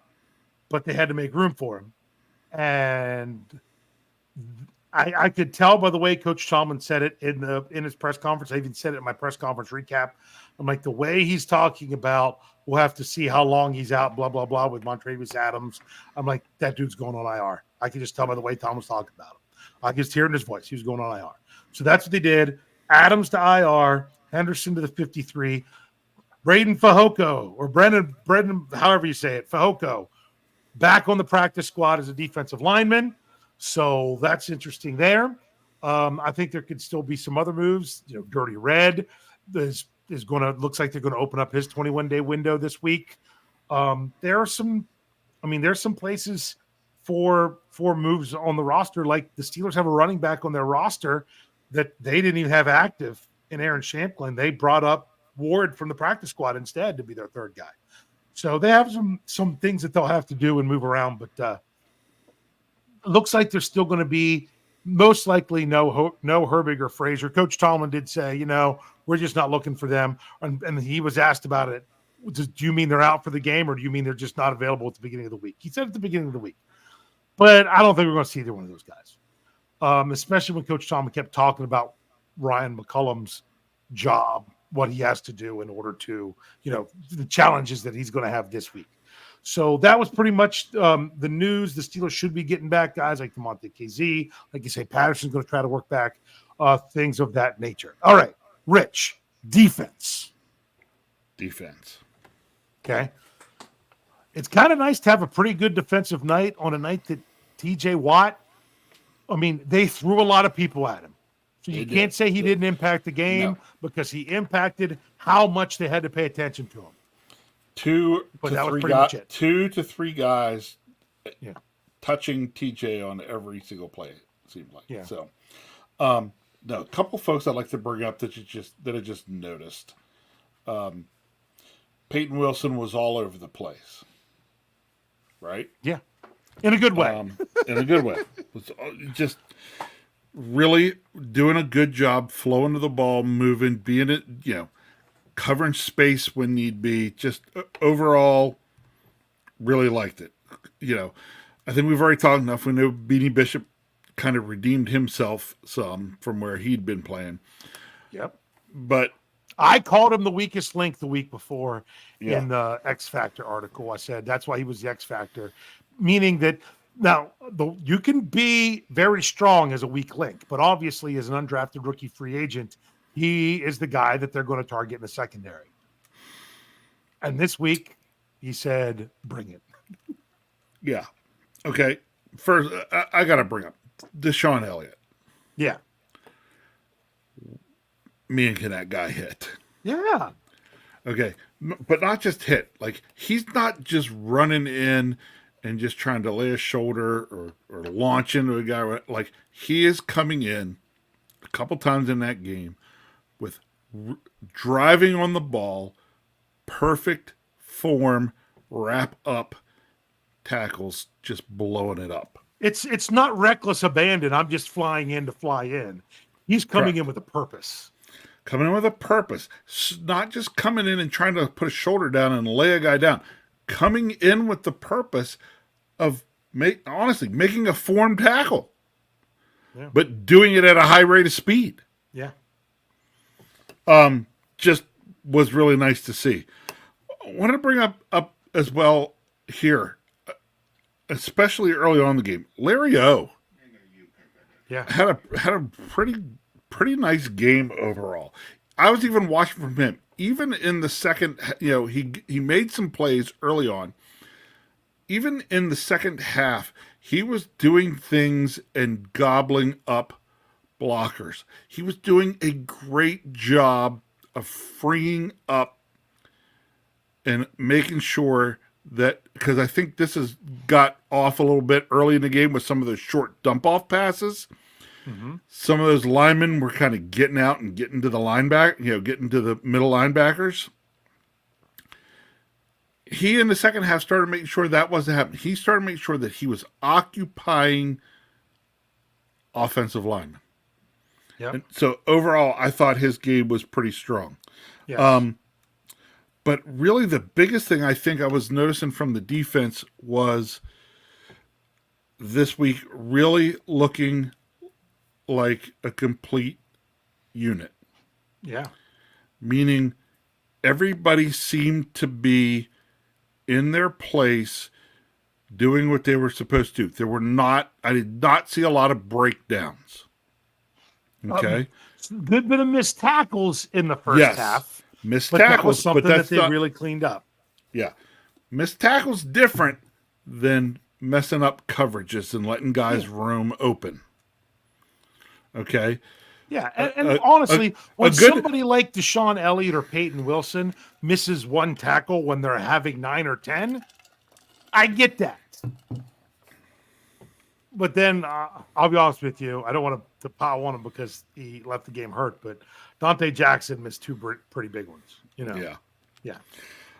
but they had to make room for him. And I could tell by the way Coach Tomlin said it in his press conference. I even said it in my press conference recap. I'm like, the way he's talking about, we'll have to see how long he's out, blah, blah, blah, with Montravius Adams. I'm like, that dude's going on IR. I can just tell by the way Tom was talking about him. I could just hear it in his voice. He was going on IR. So that's what they did. Adams to IR, Henderson to the 53, Braden Fehoko, or Brendan, however you say it, Fehoko, back on the practice squad as a defensive lineman. So that's interesting there. I think there could still be some other moves. Dirty Red looks like they're going to open up his 21-day window this week. There's some places for moves on the roster. Like the Steelers have a running back on their roster that they didn't even have active in Aaron Shanklin. They brought up Ward from the practice squad instead to be their third guy. So they have some things that they'll have to do and move around, but it looks like there's still going to be most likely no Herbig or Frazier. Coach Tomlin did say, we're just not looking for them. And he was asked about it. Do you mean they're out for the game, or do you mean they're just not available at the beginning of the week? He said at the beginning of the week. But I don't think we're going to see either one of those guys, especially when Coach Tomlin kept talking about Ryan McCullum's job, what he has to do in order to, the challenges that he's going to have this week. So that was pretty much the news. The Steelers should be getting back guys like DeMonte KZ. Like you say, Patterson's going to try to work back, things of that nature. All right, Rich, defense. Okay. It's kind of nice to have a pretty good defensive night on a night that TJ Watt, I mean, they threw a lot of people at him. So you They can't did. say he didn't impact the game No. because he impacted how much they had to pay attention to him. But that was pretty much it. 2 to 3 guys Yeah. touching TJ on every single play, it seemed like. Yeah. So, no, a couple folks I'd like to bring up that I just noticed. Peyton Wilson was all over the place, right? Yeah. In a good way. In a good way. Was just really doing a good job, flowing to the ball, moving, being it, covering space when need be. Just overall, really liked it. I think we've already talked enough. We know Beanie Bishop kind of redeemed himself some from where he'd been playing. Yep. But I called him the weakest link the week before Yeah. in the X Factor article. I said that's why he was the X Factor, meaning that now you can be very strong as a weak link, but obviously as an undrafted rookie free agent, he is the guy that they're going to target in the secondary. And this week he said, bring it. yeah. Okay. First, I got to bring up Deshaun Elliott. Yeah. Man, can that guy hit? Yeah. Okay, but not just hit. Like, he's not just running in and just trying to lay a shoulder or launch into a guy. Like, he is coming in a couple times in that game with driving on the ball, perfect form, wrap up tackles, just blowing it up. It's not reckless abandon. I'm just flying in to fly in. He's coming in with a purpose. Coming in with a purpose. Not just coming in and trying to put a shoulder down and lay a guy down. Coming in with the purpose of, making a form tackle. Yeah. But doing it at a high rate of speed. Yeah. Just was really nice to see. I want to bring up as well here, especially early on in the game. Larry O Yeah. had a pretty nice game overall. I was even watching from him. Even in the second, he made some plays early on. Even in the second half, he was doing things and gobbling up blockers. He was doing a great job of freeing up and making sure that, because I think this has got off a little bit early in the game with some of those short dump-off passes. Mm-hmm. Some of those linemen were kind of getting out and getting to the linebacker, getting to the middle linebackers. He, in the second half, started making sure that wasn't happening. He started making sure that he was occupying offensive linemen. Yep. And so overall, I thought his game was pretty strong. Yes. But really, the biggest thing I think I was noticing from the defense was this week really looking like a complete unit. Yeah. Meaning everybody seemed to be in their place doing what they were supposed to. I did not see a lot of breakdowns. Okay. Good bit of missed tackles in the first half. Missed But tackles, that was something but that's that they not, really cleaned up. yeah. Missed tackles different than messing up coverages and letting guys roam open. Okay. Yeah, and honestly, when good- somebody like Deshaun Elliott or Peyton Wilson misses one tackle when they're having 9 or 10, I get that. But then I'll be honest with you, I don't want to pile on him because he left the game hurt, but Dante Jackson missed 2 pretty big ones. Yeah. Yeah.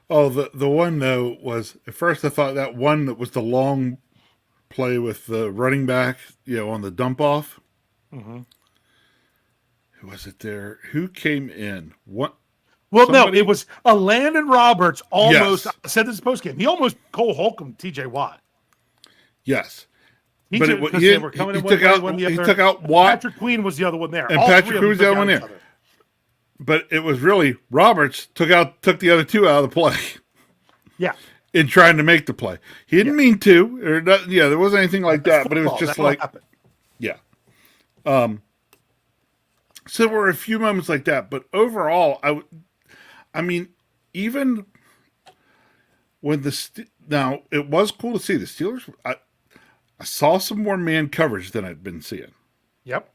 Oh, the one though was, at first I thought that one that was the long play with the running back, on the dump off. Mm-hmm. Who was it there? Who came in? What? Well, Somebody- no, it was a Landon Roberts almost. Yes. I said this post game. He almost Cole Holcomb TJ Watt. Yes. He But took, it- because he- they were coming he in one took way, out- one the he other. took out Watt. Patrick Queen was the other one there. And All Patrick three of Queen was them the took other one out there. each other. But it was really Roberts took the other two out of the play Yeah. in trying to make the play. He didn't mean to, or not, there wasn't anything like that, but it was Football, just that's what like, happened. yeah. So there were a few moments like that, but overall, I mean, even now it was cool to see the Steelers. I saw some more man coverage than I'd been seeing. Yep.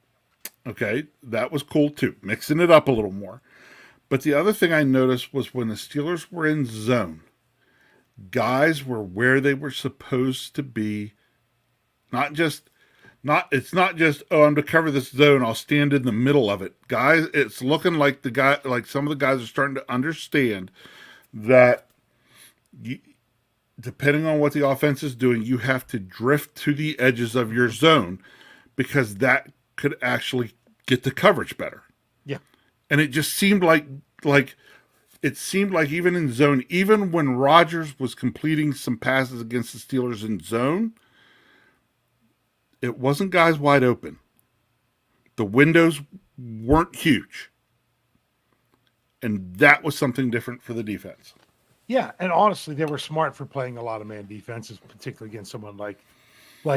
Okay, that was cool too, mixing it up a little more. But the other thing I noticed was when the Steelers were in zone, guys were where they were supposed to be. It's not just, oh, I'm to cover this zone, I'll stand in the middle of it. Guys, it's looking like some of the guys are starting to understand that depending on what the offense is doing, you have to drift to the edges of your zone because that could actually get the coverage better. Yeah. And it just seemed like even in zone, even when Rodgers was completing some passes against the Steelers in zone, it wasn't guys wide open. The windows weren't huge. And that was something different for the defense. Yeah, and honestly, they were smart for playing a lot of man defenses, particularly against someone like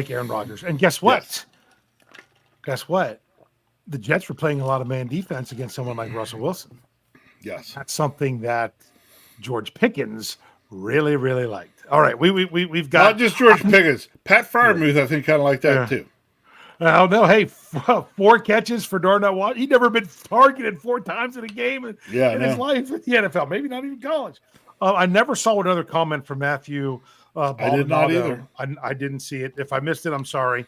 Aaron Rodgers. And guess what? Yes. Guess what? The Jets were playing a lot of man defense against someone like Russell Wilson. Yes. That's something that George Pickens really, really liked. All right, we've got Not just George Pickens. Pat Freiermuth, I think, kind of like that too. Oh no! Hey, 4 catches for Darnell Watt. He'd never been targeted 4 times in a game in his life in the NFL. Maybe not even college. I never saw another comment from Matthew. I did not either. I didn't see it. If I missed it, I'm sorry.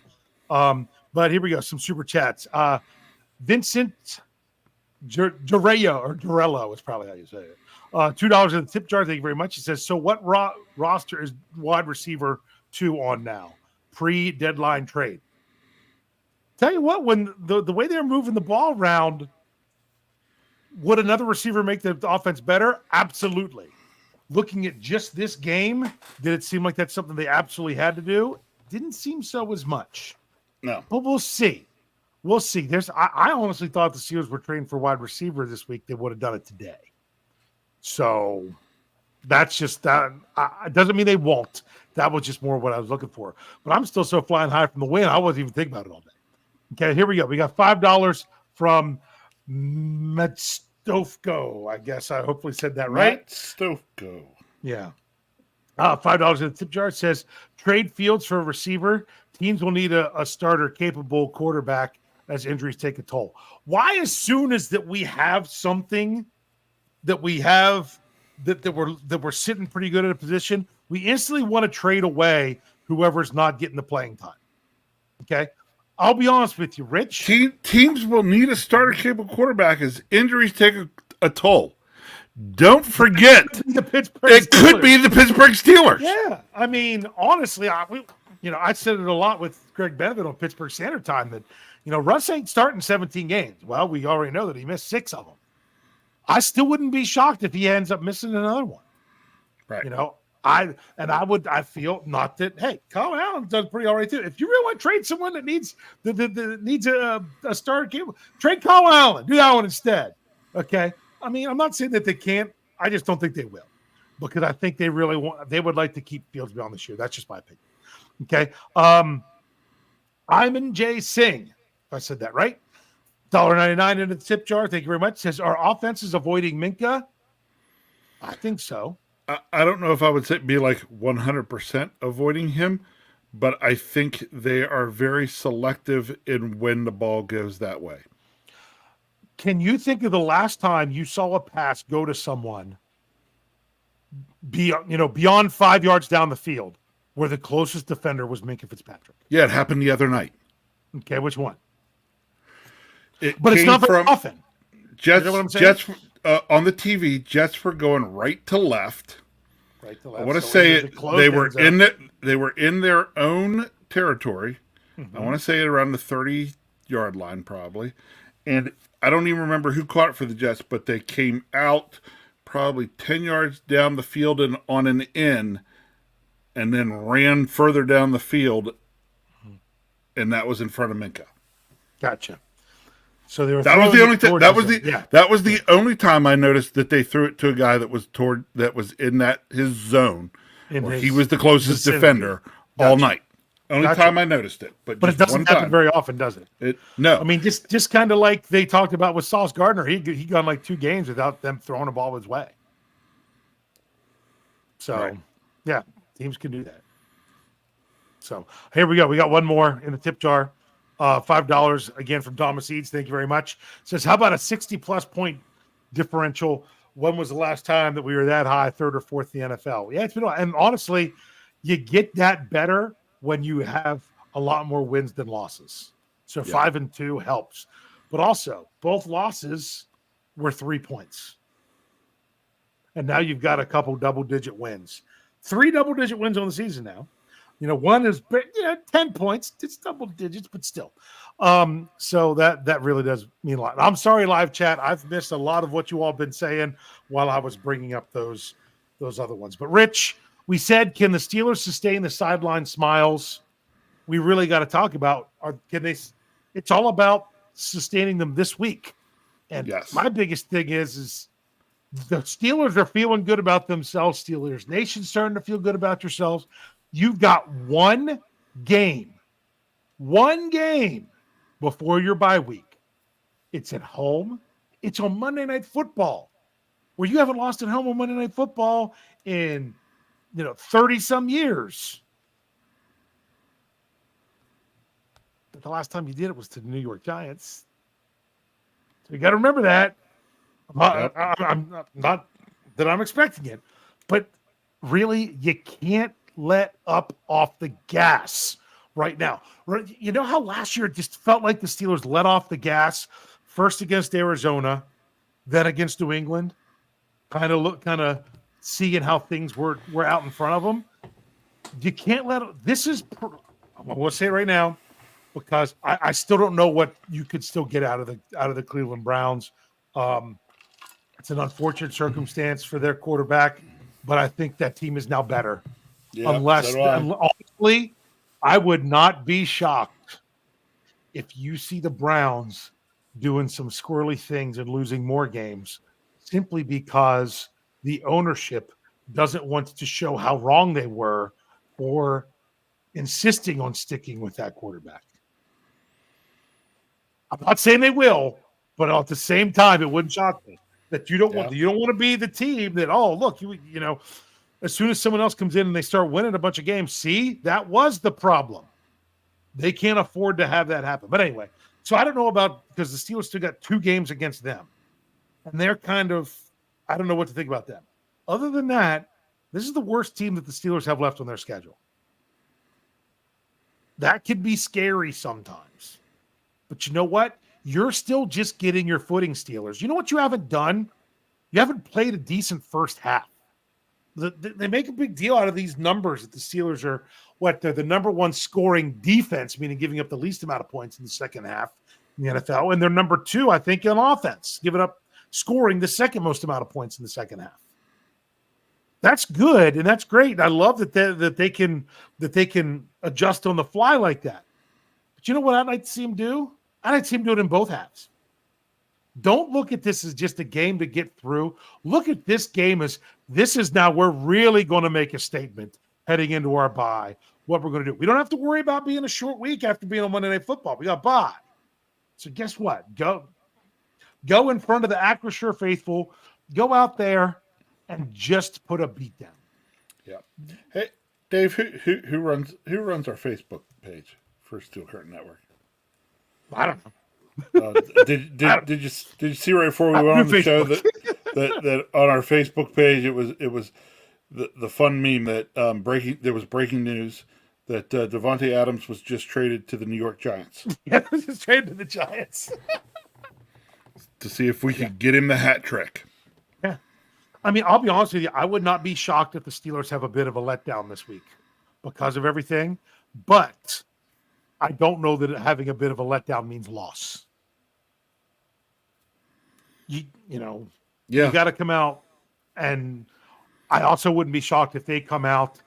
But here we go. Some super chats. Vincent Durello is probably how you say it. $2 in the tip jar. Thank you very much. He says, so what roster is wide receiver 2 on now? Pre-deadline trade. Tell you what, when the way they're moving the ball around, would another receiver make the offense better? Absolutely. Looking at just this game, did it seem like that's something they absolutely had to do? Didn't seem so as much. No. But we'll see. We'll see. I honestly thought the Steelers were trading for wide receiver this week. They would have done it today. So that's just that. It doesn't mean they won't. That was just more what I was looking for. But I'm still so flying high from the win, I wasn't even thinking about it all day. Okay, here we go. We got $5 from Metstofko. I guess I hopefully said that right. Metstofko. Yeah. $5 in the tip jar. It says trade Fields for a receiver. Teams will need a starter capable quarterback as injuries take a toll. Why, as soon as that we have something that we have that we're sitting pretty good at a position, we instantly want to trade away whoever's not getting the playing time. Okay. I'll be honest with you, Rich. Teams will need a starter capable quarterback as injuries take a toll. Don't forget, it could be the Pittsburgh Steelers. Yeah. I mean, honestly, I said it a lot with Greg Benevit on Pittsburgh Standard Time that, Russ ain't starting 17 games. Well, we already know that he missed 6 of them. I still wouldn't be shocked if he ends up missing another one. Right. I feel not that, hey, Kyle Allen does pretty all right too. If you really want to trade someone that needs needs a starter cable, trade Kyle Allen. Do that one instead. Okay. I mean, I'm not saying that they can't. I just don't think they will, because I think they would like to keep Fields beyond this year. That's just my opinion. Okay. Iman J. Singh, if I said that right. $1.99 into the tip jar. Thank you very much. Says, are offenses avoiding Minka? I think so. I don't know if I would be like 100% avoiding him, but I think they are very selective in when the ball goes that way. Can you think of the last time you saw a pass go to someone beyond 5 yards down the field where the closest defender was Minka Fitzpatrick? Yeah, it happened the other night. Okay, which one? But it's not very often. Jets, you know what I'm saying? Jets on the TV, Jets were going right to left. Right to left. I want to say it. They were in their own territory. Mm-hmm. I want to say it around the 30-yard line probably. And I don't even remember who caught it for the Jets, but they came out probably 10 yards down the field and on an in, and then ran further down the field, and that was in front of Minka. Gotcha. So they were. That was the only time. That was the only time I noticed that they threw it to a guy that was in his zone, where he was the closest defender all night. Only time I noticed it, but it doesn't happen very often, does it? No. I mean, just kind of like they talked about with Sauce Gardner. He gone like 2 games without them throwing a ball his way. So, right. Yeah, teams can do that. So here we go. We got one more in the tip jar. $5 again from Thomas Eads. Thank you very much. Says, how about a 60-plus point differential? When was the last time that we were that high, third or fourth in the NFL? Yeah, it's been. And honestly, you get that better when you have a lot more wins than losses. So 5-2 helps. But also, both losses were 3 points. And now you've got a couple double-digit wins. 3 double-digit wins on the season now. One is 10 points. It's double digits, but still. So that really does mean a lot. I'm sorry, live chat. I've missed a lot of what you all been saying while I was bringing up those other ones. But Rich, we said, can the Steelers sustain the sideline smiles? We really got to talk about can they? It's all about sustaining them this week. And my biggest thing is the Steelers are feeling good about themselves. Steelers Nation's starting to feel good about yourselves. You've got one game before your bye week. It's at home. It's on Monday Night Football, where you haven't lost at home on Monday Night Football in 30-some years. But the last time you did it was to the New York Giants. So you got to remember that. I'm not that I'm expecting it, but really, you can't let up off the gas right now. You know how last year it just felt like the Steelers let off the gas first against Arizona, then against New England, kind of seeing how things were out in front of them. You can't let this is. I'm going to say it right now because I still don't know what you could still get out of the Cleveland Browns. It's an unfortunate circumstance for their quarterback, but I think that team is now better. Yeah, honestly, I would not be shocked if you see the Browns doing some squirrely things and losing more games simply because the ownership doesn't want to show how wrong they were or insisting on sticking with that quarterback. I'm not saying they will, but at the same time, it wouldn't shock me that you don't want to be the team that, oh, look, as soon as someone else comes in and they start winning a bunch of games, see, that was the problem. They can't afford to have that happen. But anyway, so I don't know because the Steelers still got 2 games against them. And they're I don't know what to think about them. Other than that, this is the worst team that the Steelers have left on their schedule. That could be scary sometimes. But you know what? You're still just getting your footing, Steelers. You know what you haven't done? You haven't played a decent first half. They make a big deal out of these numbers that the Steelers are they're the number 1 scoring defense, meaning giving up the least amount of points in the second half in the NFL. And they're number 2, I think, in offense, scoring the second most amount of points in the second half. That's good and that's great. I love that they can adjust on the fly like that. But you know what I'd like to see them do? I'd like to see them do it in both halves. Don't look at this as just a game to get through. Look at this game as this is now we're really going to make a statement heading into our bye, what we're going to do. We don't have to worry about being a short week after being on Monday Night Football. We got bye. So guess what? Go in front of the Acrisure faithful. Go out there and just put a beat down. Yeah. Hey, Dave, who runs our Facebook page for Steel Curtain Network? I don't know. Did you see right before we went on the show that on our Facebook page it was the fun meme that there was breaking news that Devontae Adams was just traded to the New York Giants. Yeah, just traded to the Giants to see if we could get him the hat trick. Yeah, I mean, I'll be honest with you. I would not be shocked if the Steelers have a bit of a letdown this week because of everything, but I don't know that having a bit of a letdown means loss. You got to come out, and I also wouldn't be shocked if they come out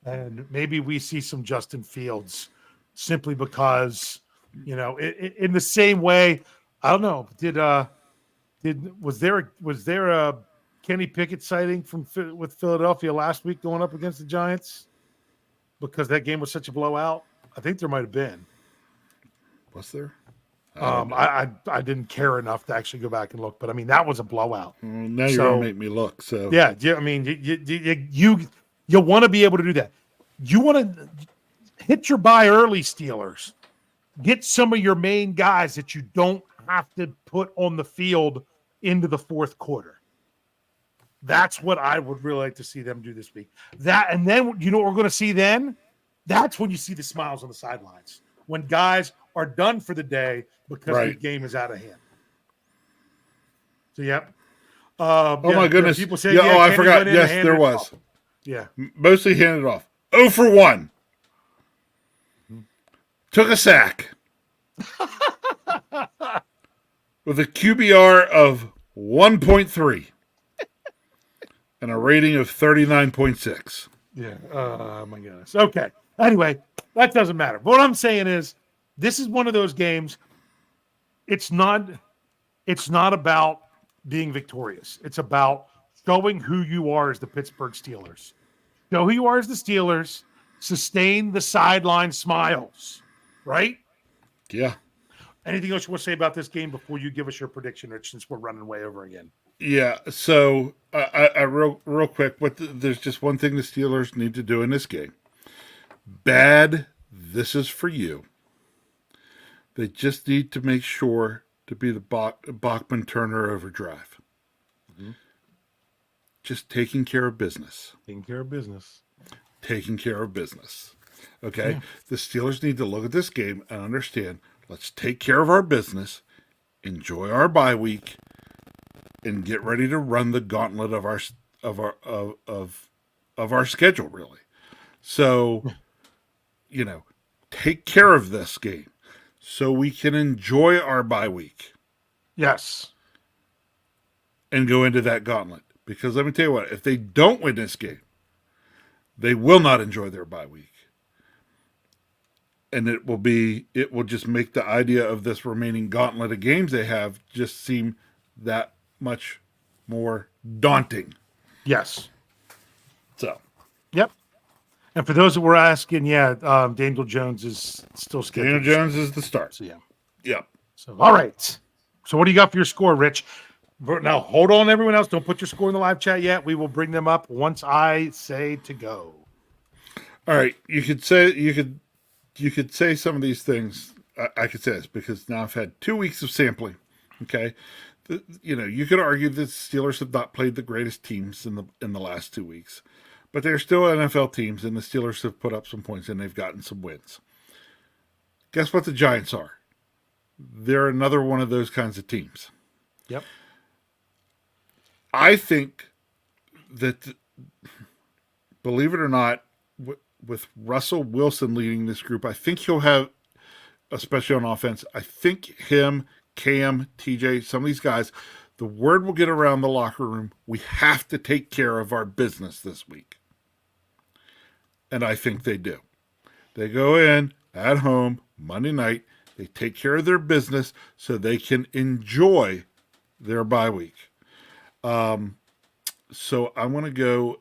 and maybe we see some Justin Fields simply because, in the same way, I don't know, was there a Kenny Pickett sighting with Philadelphia last week going up against the Giants because that game was such a blowout? I think there might have been. Was there? I didn't care enough to actually go back and look, but I mean that was a blowout. Now you're gonna make me look. So yeah. I mean, You want to be able to do that. You want to hit your buy early, Steelers. Get some of your main guys that you don't have to put on the field into the fourth quarter. That's what I would really like to see them do this week. That, and then you know what we're going to see then? That's when you see the smiles on the sidelines. When guys are done for the day because the game is out of hand. So, yep. Oh, my goodness. People say, I forgot. Yes, there was. Off. Yeah. Mostly handed off. 0 for 1. Took a sack. With a QBR of 1.3 and a rating of 39.6. Yeah. Oh, my goodness. Okay. Anyway, that doesn't matter. But what I'm saying is, this is one of those games. It's not about being victorious. It's about showing who you are as the Pittsburgh Steelers. Show who you are as the Steelers. Sustain the sideline smiles. Right? Yeah. Anything else you want to say about this game before you give us your prediction, Rich, since we're running way over again? Yeah. So, I real quick, there's just one thing the Steelers need to do in this game. Bad, this is for you. They just need to make sure to be the Bachman-Turner overdrive. Mm-hmm. Just taking care of business. Taking care of business. Taking care of business. Okay? Yeah. The Steelers need to look at this game and understand, let's take care of our business, enjoy our bye week, and get ready to run the gauntlet of our schedule, really. So, take care of this game so we can enjoy our bye week. Yes. And go into that gauntlet. Because let me tell you what, if they don't win this game, they will not enjoy their bye week. And it will just make the idea of this remaining gauntlet of games they have just seem that much more daunting. Yes. So. Yep. And for those that were asking, Daniel Jones is still scheduled. Daniel Jones is the start. So, yeah. Yep. So, all right. So what do you got for your score, Rich? Now, hold on, everyone else. Don't put your score in the live chat yet. We will bring them up once I say to go. All right. You could say some of these things. I could say this because now I've had 2 weeks of sampling. Okay. You could argue that the Steelers have not played the greatest teams in the last 2 weeks, but they're still NFL teams, and the Steelers have put up some points and they've gotten some wins. Guess what the Giants are? They're another one of those kinds of teams. Yep. I think that, believe it or not, with Russell Wilson leading this group, I think he'll have, especially on offense, I think him, Cam, TJ, some of these guys, the word will get around the locker room, we have to take care of our business this week. And I think they do. They go in at home Monday night, they take care of their business so they can enjoy their bye week. So I'm going to go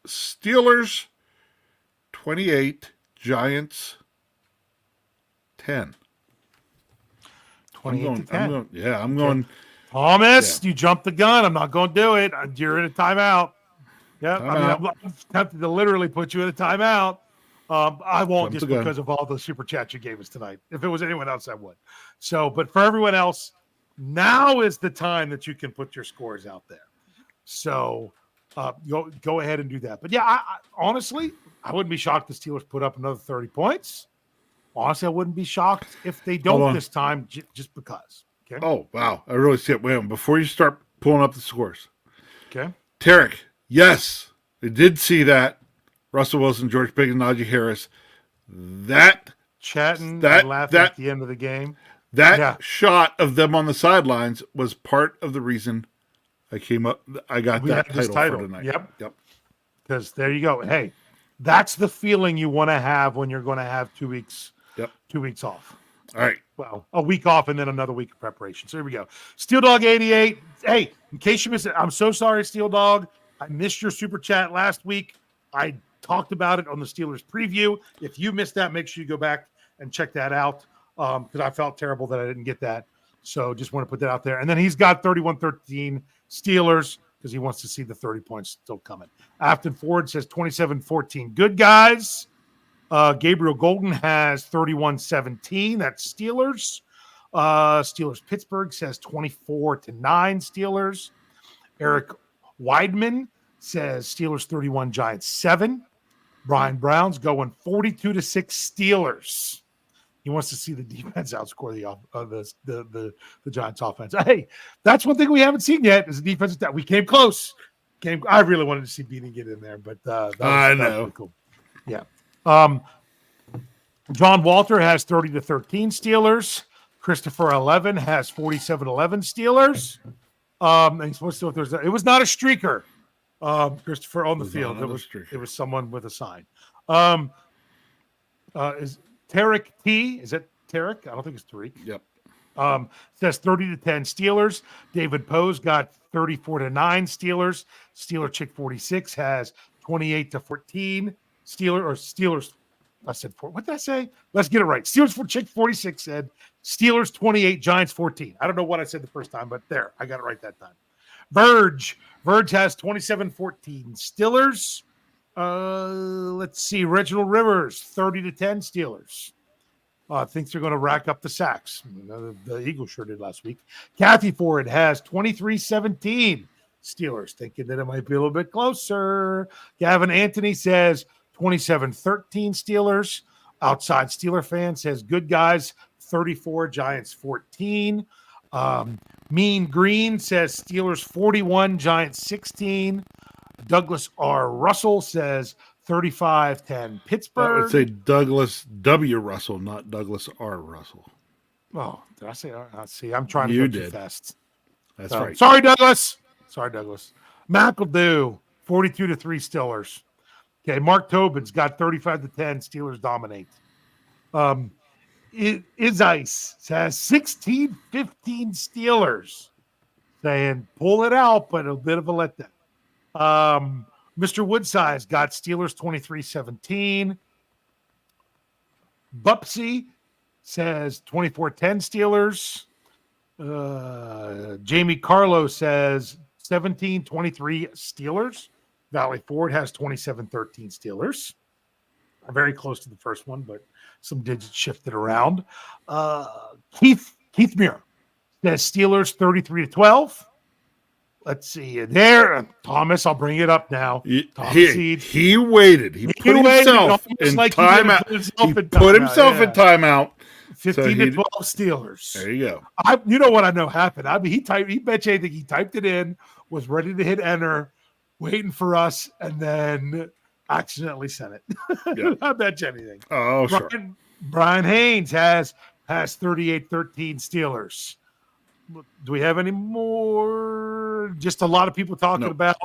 Steelers 28, Giants 10. 28 to 10. I'm going. Thomas, you jumped the gun. I'm not going to do it. You're in a timeout. Yeah, I'm tempted to literally put you in a timeout. I won't just because of all the super chats you gave us tonight. If it was anyone else, I would. So, but for everyone else, now is the time that you can put your scores out there. So go ahead and do that. But yeah, honestly, I wouldn't be shocked if the Steelers put up another 30 points. Honestly, I wouldn't be shocked if they don't this time just because. Okay. Oh, wow. I really see it. Wait, before you start pulling up the scores. Okay. Tarek, yes, I did see that. Russell Wilson, George Pickens, Naji Harris. Chatting and laughing at the end of the game. That shot of them on the sidelines was part of the reason I got that title for tonight. Yep. Because there you go. Hey, that's the feeling you want to have when you're going to have 2 weeks. Yep. 2 weeks off. All right. Well, a week off and then another week of preparation. So here we go. Steel Dog 88. Hey, in case you missed it, I'm so sorry, Steel Dog. I missed your super chat last week. I talked about it on the Steelers preview. If you missed that, make sure you go back and check that out because I felt terrible that I didn't get that. So just want to put that out there. And then he's got 31-13 Steelers. because he wants to see the 30 points still coming. Afton Ford says 27-14. Good guys. Gabriel Golden has 31-17. That's Steelers. Steelers Pittsburgh says 24-9 Steelers. Eric Weidman says Steelers 31, Giants 7. Brian Brown's going 42-6 Steelers. He wants to see the defense outscore the Giants offense. Hey, that's one thing we haven't seen yet is the defense that we came close. I really wanted to see Beanie get in there, but that was really cool. Yeah. John Walter has 30-13 Steelers. Christopher 11 has 47-11 Steelers. And he's supposed to, it was not a streaker. Christopher on the field. It was someone with a sign. Is Tarek T? Is it Tarek? I don't think it's Tariq. Yep. Says 30-10 Steelers. David Poe's got 34-9 Steelers. Steeler Chick 46 has 28-14 Steelers. I said four. What did I say? Let's get it right. Steelers for Chick 46 said Steelers 28, Giants 14. I don't know what I said the first time, but there, I got it right that time. Verge has 27-14 Steelers. Let's see. Reginald Rivers 30-10 Steelers. Thinks they're going to rack up the sacks. The Eagles sure did last week. Kathy Ford has 23-17 Steelers, thinking that it might be a little bit closer. Gavin Anthony says 27-13 Steelers. Outside Steeler fan says good guys 34, Giants 14. Mean Green says Steelers 41, Giants 16. Douglas R. Russell says 35-10 Pittsburgh. I would say Douglas W. Russell, not Douglas R. Russell. Oh, did I say? See, I'm trying to You go too did. fast. That's right. Sorry, Douglas. McEldew 42-3 Steelers. Okay, Mark Tobin's got 35-10 Steelers dominate. Ice has 16-15 Steelers, saying pull it out, but a bit of a letdown. Mr. Woodsize got Steelers 23-17. Bupsy says 24-10 Steelers. Jamie Carlo says 17-23 Steelers. Valley Ford has 27-13 Steelers. Very close to the first one, but some digits shifted around. Keith Muir says Steelers 33-12. Let's see there. Thomas, I'll bring it up now. He waited. He put himself in timeout. He put himself in timeout. 15-12 Steelers. There you go. You know what I know happened. I mean, he bet you anything. He typed it in, was ready to hit enter, waiting for us, and then accidentally sent it. Yeah. I bet you anything. Oh, sure. Brian Haynes has 38-13 Steelers. Do we have any more? Just a lot of people talking about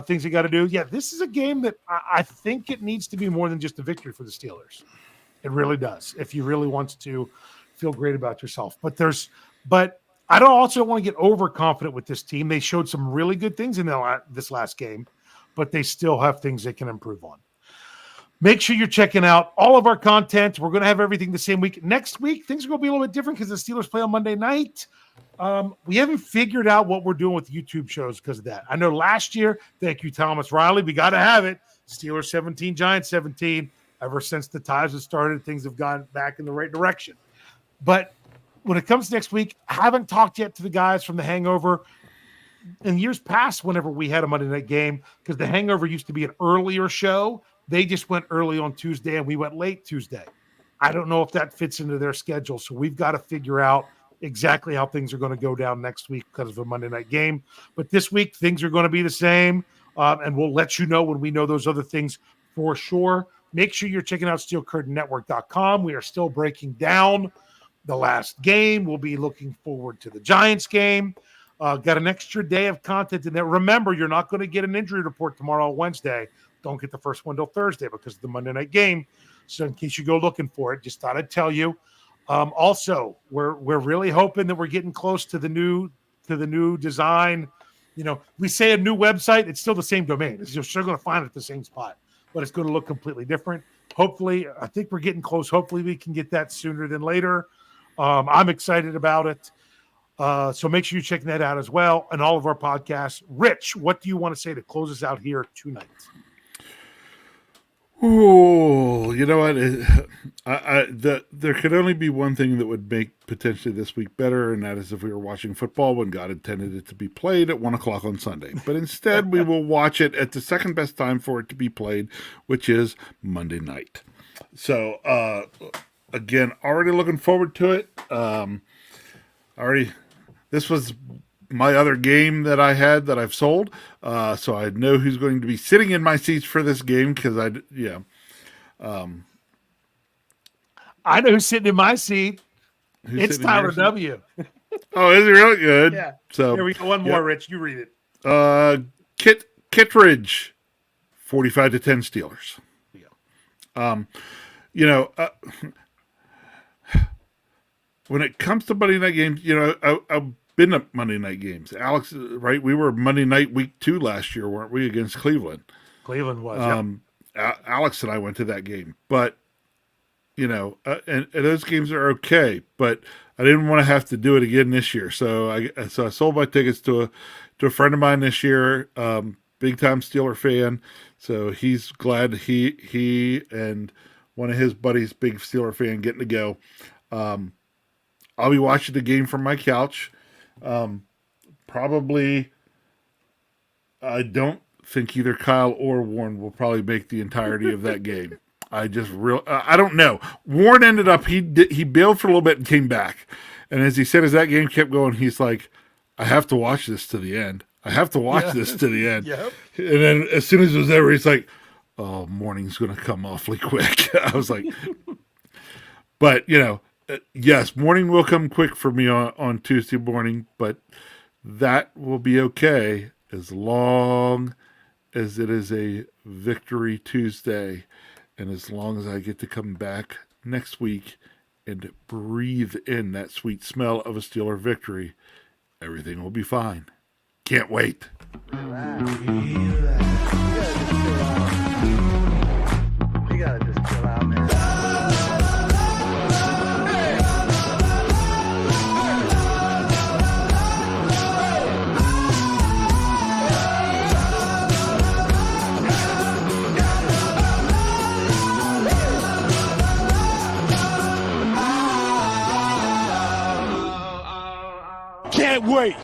things you got to do. Yeah, this is a game that I think it needs to be more than just a victory for the Steelers. It really does. If you really want to feel great about yourself, but I don't also want to get overconfident with this team. They showed some really good things in this last game, but they still have things they can improve on. Make sure you're checking out all of our content. We're going to have everything the same week. Next week, things are going to be a little bit different because the Steelers play on Monday night. We haven't figured out what we're doing with YouTube shows because of that. I know last year, thank you, Thomas Riley, we got to have it. Steelers 17, Giants 17. Ever since the ties have started, things have gone back in the right direction. But when it comes to next week, I haven't talked yet to the guys from The Hangover. In years past, whenever we had a Monday night game, because The Hangover used to be an earlier show, they just went early on Tuesday and we went late Tuesday. I don't know if that fits into their schedule, so we've got to figure out exactly how things are going to go down next week because of a Monday night game. But this week, things are going to be the same, and we'll let you know when we know those other things for sure. Make sure you're checking out SteelCurtainNetwork.com. We are still breaking down the last game. We'll be looking forward to the Giants game. Got an extra day of content in there. Remember, you're not going to get an injury report tomorrow, Wednesday. Don't get the first one till Thursday because of the Monday night game. So in case you go looking for it, just thought I'd tell you. Also, we're really hoping that we're getting close to the new design. You know, we say a new website, it's still the same domain. You're still going to find it at the same spot, but it's going to look completely different. Hopefully, I think we're getting close. Hopefully, we can get that sooner than later. I'm excited about it. So make sure you're checking that out as well, and all of our podcasts. Rich, what do you want to say to close us out here tonight? Oh, you know what? There could only be one thing that would make potentially this week better, and that is if we were watching football when God intended it to be played at 1 o'clock on Sunday. But instead, we will watch it at the second best time for it to be played, which is Monday night. So, again, already looking forward to it. This was my other game that I had that I've sold. So I know who's going to be sitting in my seats for this game because I know who's sitting in my seat. It's Tyler W. Oh, is he really good? Yeah. So here we go. One more, Rich. You read it. Kittredge, 45-10 Steelers. Yeah. When it comes to Monday night games, I've been at Monday night games. Alex, right? We were Monday night week 2 last year, weren't we, against Cleveland? Cleveland was. Alex and I went to that game, but and those games are okay. But I didn't want to have to do it again this year, so I sold my tickets to a friend of mine this year, big time Steeler fan. So he's glad he and one of his buddies, big Steeler fan, getting to go. I'll be watching the game from my couch. Probably, I don't think either Kyle or Warren will probably make the entirety of that game. I don't know. Warren ended up, he bailed for a little bit and came back. And as he said, as that game kept going, he's like, I have to watch this to the end. I have to watch this to the end. Yep. And then as soon as it was over, he's like, oh, morning's going to come awfully quick. I was like, but, yes, morning will come quick for me on Tuesday morning, but that will be okay as long as it is a Victory Tuesday and as long as I get to come back next week and breathe in that sweet smell of a Steeler victory. Everything will be fine. Can't wait. You gotta just chill out, man. Can't wait.